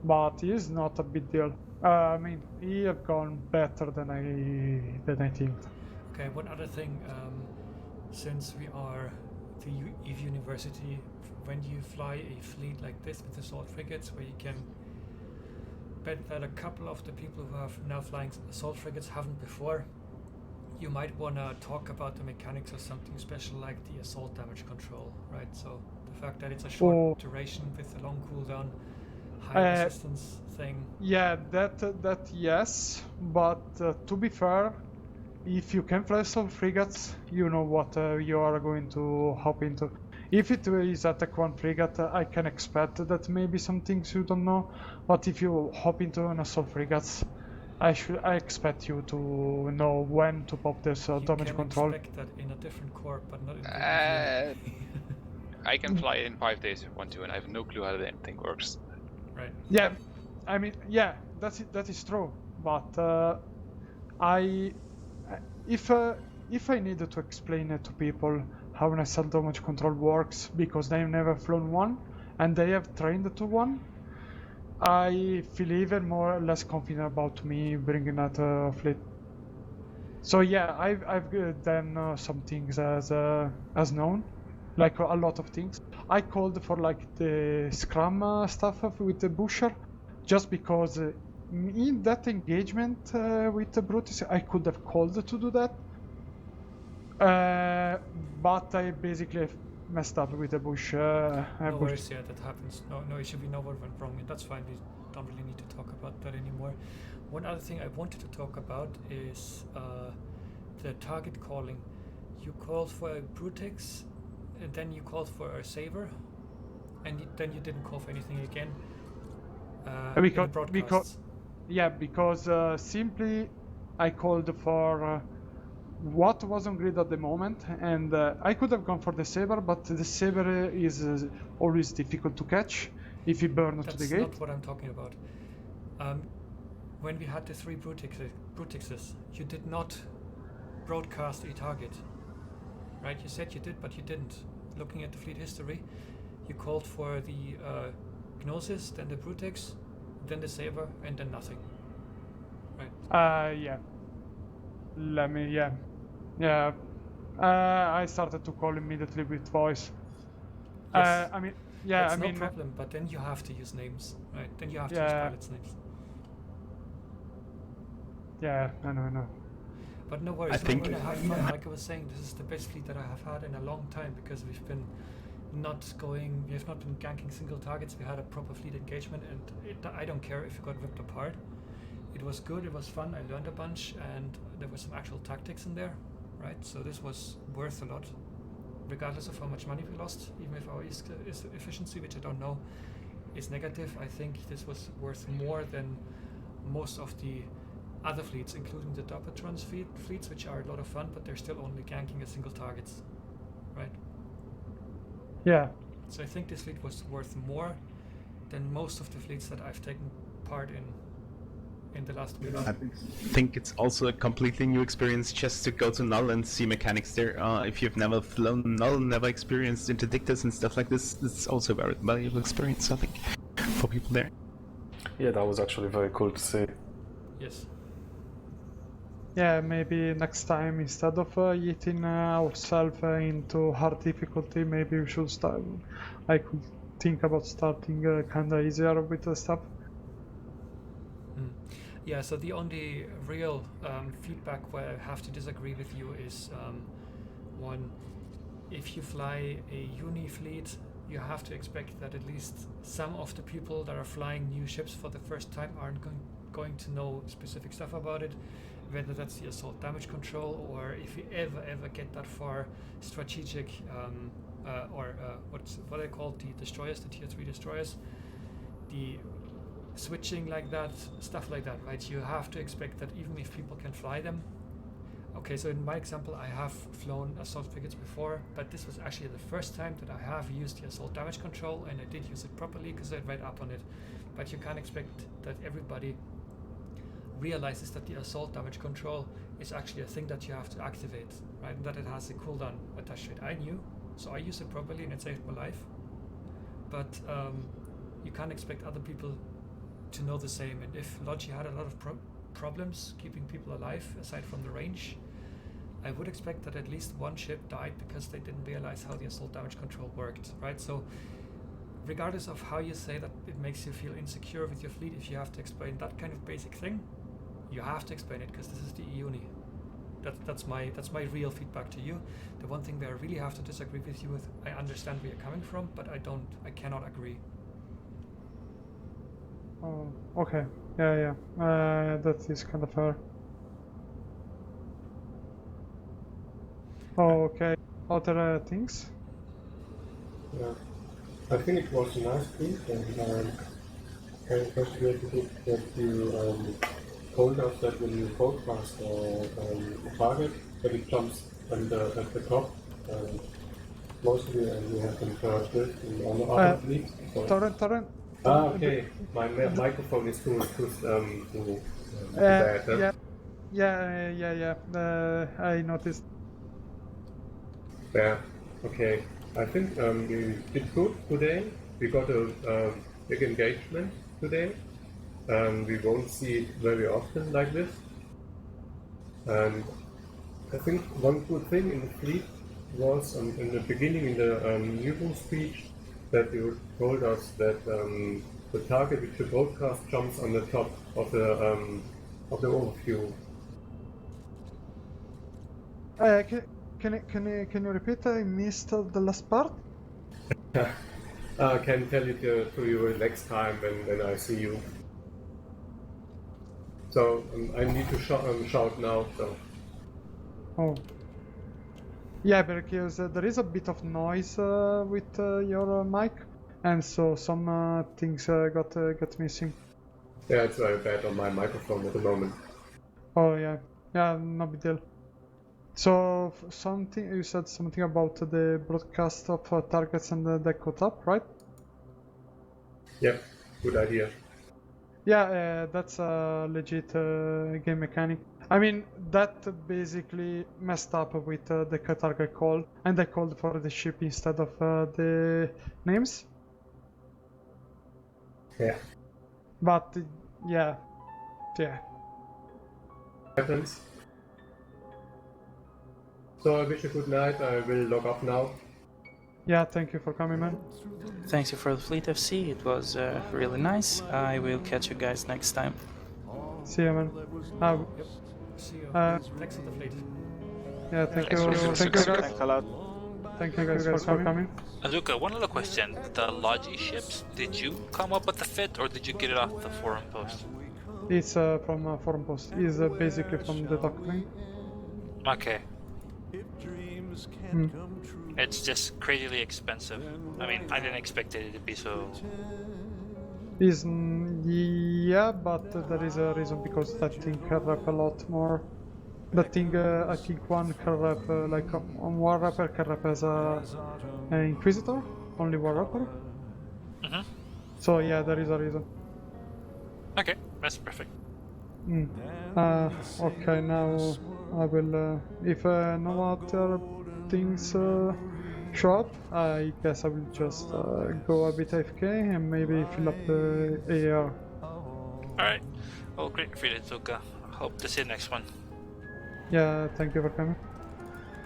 but it's not a big deal. I mean, he have gone better than I think. Okay, one other thing, since we are the EVE University, when you fly a fleet like this with assault frigates, where you can bet that a couple of the people who are now flying assault frigates haven't before, you might want to talk about the mechanics of something special like the assault damage control, right? So the fact that it's a short duration with a long cooldown, high resistance thing. Yeah, that yes, but to be fair, if you can fly assault frigates, you know what you are going to hop into. If it is a Tech 1 frigate, I can expect that maybe some things you don't know, but if you hop into an assault frigates, I expect you to know when to pop this damage control. You can expect that in a different corp, but not in the I can fly in 5 days if I want to, and I have no clue how anything works. Right. Yeah, I mean, yeah, that is true, but if I needed to explain it to people how an assault damage control works because they've never flown one and they have trained to one, I feel even more or less confident about me bringing that fleet. So yeah, I've done some things as known, like a lot of things. I called for like the Scrum stuff with the Busher, just because in that engagement with the Brutus, I could have called to do that. But I basically messed up with the bush. No worries, yeah, that happens. No issue. We know what went wrong, and that's fine. We don't really need to talk about that anymore. One other thing I wanted to talk about is the target calling. You called for a Brutex, and then you called for a Saber, and then you didn't call for anything again. Because simply I called for what was on grid at the moment, and I could have gone for the Saber, but the Saber is always difficult to catch if you burn to the gate. That's not what I'm talking about. When we had the 3 Brutexes, you did not broadcast a target, right? You said you did, but you didn't. Looking at the fleet history, you called for the Gnosis, then the Brutex, then the Saber, and then nothing. Right? Yeah. I started to call immediately with voice. Yes. I mean, yeah, That's I mean, no problem, but then you have to use names, right? Then you have to use pilots' names. Yeah, I know. But no worries, we're gonna have fun. Like I was saying, this is the best fleet that I have had in a long time because we have not been ganking single targets. We had a proper fleet engagement, and I don't care if you got ripped apart. It was good, it was fun, I learned a bunch, and there was some actual tactics in there, right? So this was worth a lot, regardless of how much money we lost, even if our efficiency, which I don't know, is negative. I think this was worth more than most of the other fleets, including the Doppeltrons fleets, which are a lot of fun, but they're still only ganking at single targets, right? Yeah. So I think this fleet was worth more than most of the fleets that I've taken part in the last week. I think it's also a completely new experience just to go to Null and see mechanics there. If you've never flown Null, never experienced interdictors and stuff like this, it's also a very valuable experience, I think, for people there. Yeah, that was actually very cool to see. Yes. Yeah, maybe next time, instead of eating ourselves into hard difficulty, maybe we should start. I could think about starting kinda easier with the stuff. Yeah, so the only real feedback where I have to disagree with you is one, if you fly a Uni fleet, you have to expect that at least some of the people that are flying new ships for the first time aren't going to know specific stuff about it, whether that's the assault damage control, or if you ever get that far, strategic or what I call the destroyers, the tier 3 destroyers, the switching like that, stuff like that, right? You have to expect that even if people can fly them. Okay, so in my example, I have flown assault frigates before, but this was actually the first time that I have used the assault damage control, and I did use it properly because I read up on it. But you can't expect that everybody realizes that the assault damage control is actually a thing that you have to activate, right? And that it has a cooldown attached to it. I knew, so I used it properly and it saved my life. But you can't expect other people to know the same. And if Logi had a lot of problems keeping people alive, aside from the range, I would expect that at least one ship died because they didn't realize how the assault damage control worked, right? So regardless of how you say that it makes you feel insecure with your fleet, if you have to explain that kind of basic thing, you have to explain it, because this is the E-Uni. That's my real feedback to you. The one thing where I really have to disagree with you with, I understand where you're coming from, but I cannot agree. Oh, okay. Yeah. That is kind of fair. Oh, okay. Other things? Yeah. I think it was a nice piece, and kind of fascinated that you told us that when you broadcast a target, that it jumps at the top, mostly, and we have confirmed this on the other fleet. Torrent. Okay. My microphone is too bad. Huh? Yeah. I noticed. Yeah. Okay. I think we did good today. We got a big engagement today. We won't see it very often like this. And I think one good thing in the fleet was in the beginning, in the new speech, that you told us that the target which you broadcast jumps on the top of the overview. Can you repeat? I missed the last part. I can tell it to you next time when I see you. So I need to shout now. So. Oh. Yeah, because there is a bit of noise with your mic, and so some things got missing. Yeah, it's very bad on my microphone at the moment. Oh yeah, no big deal. So you said something about the broadcast of targets and the caught up, right? Yep, good idea. Yeah, that's a legit game mechanic. I mean, that basically messed up with the target call, and I called for the ship instead of the names. Yeah. But yeah. Happens. So I wish you good night. I will log off now. Yeah, thank you for coming, man. Thank you for the Fleet FC. It was really nice. I will catch you guys next time. See you, man. See you. Thanks for the fleet. Yeah, thank you. Thank you, guys. Thanks a lot. Thank you guys for coming. Azuka, one other question. The Logi ships, did you come up with the fit, or did you get it off the forum post? It's from forum post. It's basically from the document. Okay. Mm. It's just crazily expensive. I mean, I didn't expect it to be so... Yeah, but there is a reason, because that thing can rep a lot more. That thing, I think one can rep, like on one rapper can rep as a Inquisitor, only one rapper. Mm-hmm. So yeah, there is a reason. Okay, that's perfect. Okay, now I will, if no other things show up, I guess I will just go a bit AFK and maybe fill up the AR. Alright. Well, great for you, Azuka. Hope to see you next one. Yeah, thank you for coming.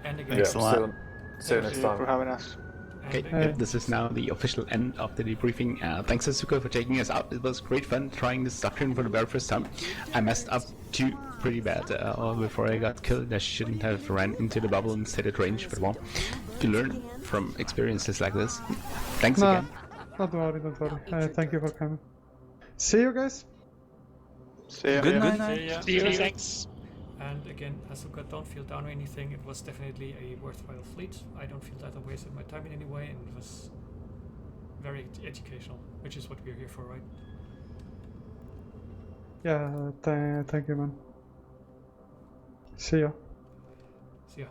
And again, Thanks a lot. See you next time. For having us. Okay, this is now the official end of the debriefing. Thanks Azuka for taking us out. It was great fun trying this doctrine for the very first time. I messed up pretty bad before I got killed. I shouldn't have ran into the bubble and stayed at range, but well, you learn from experiences like this. Thanks again. Don't worry. Thank you for coming. See you guys. See you. Good night. See you. Thanks. And again, Asuka, don't feel down or anything. It was definitely a worthwhile fleet. I don't feel that I wasted my time in any way, and it was very educational, which is what we're here for, right? Yeah, thank you, man. See ya. See ya.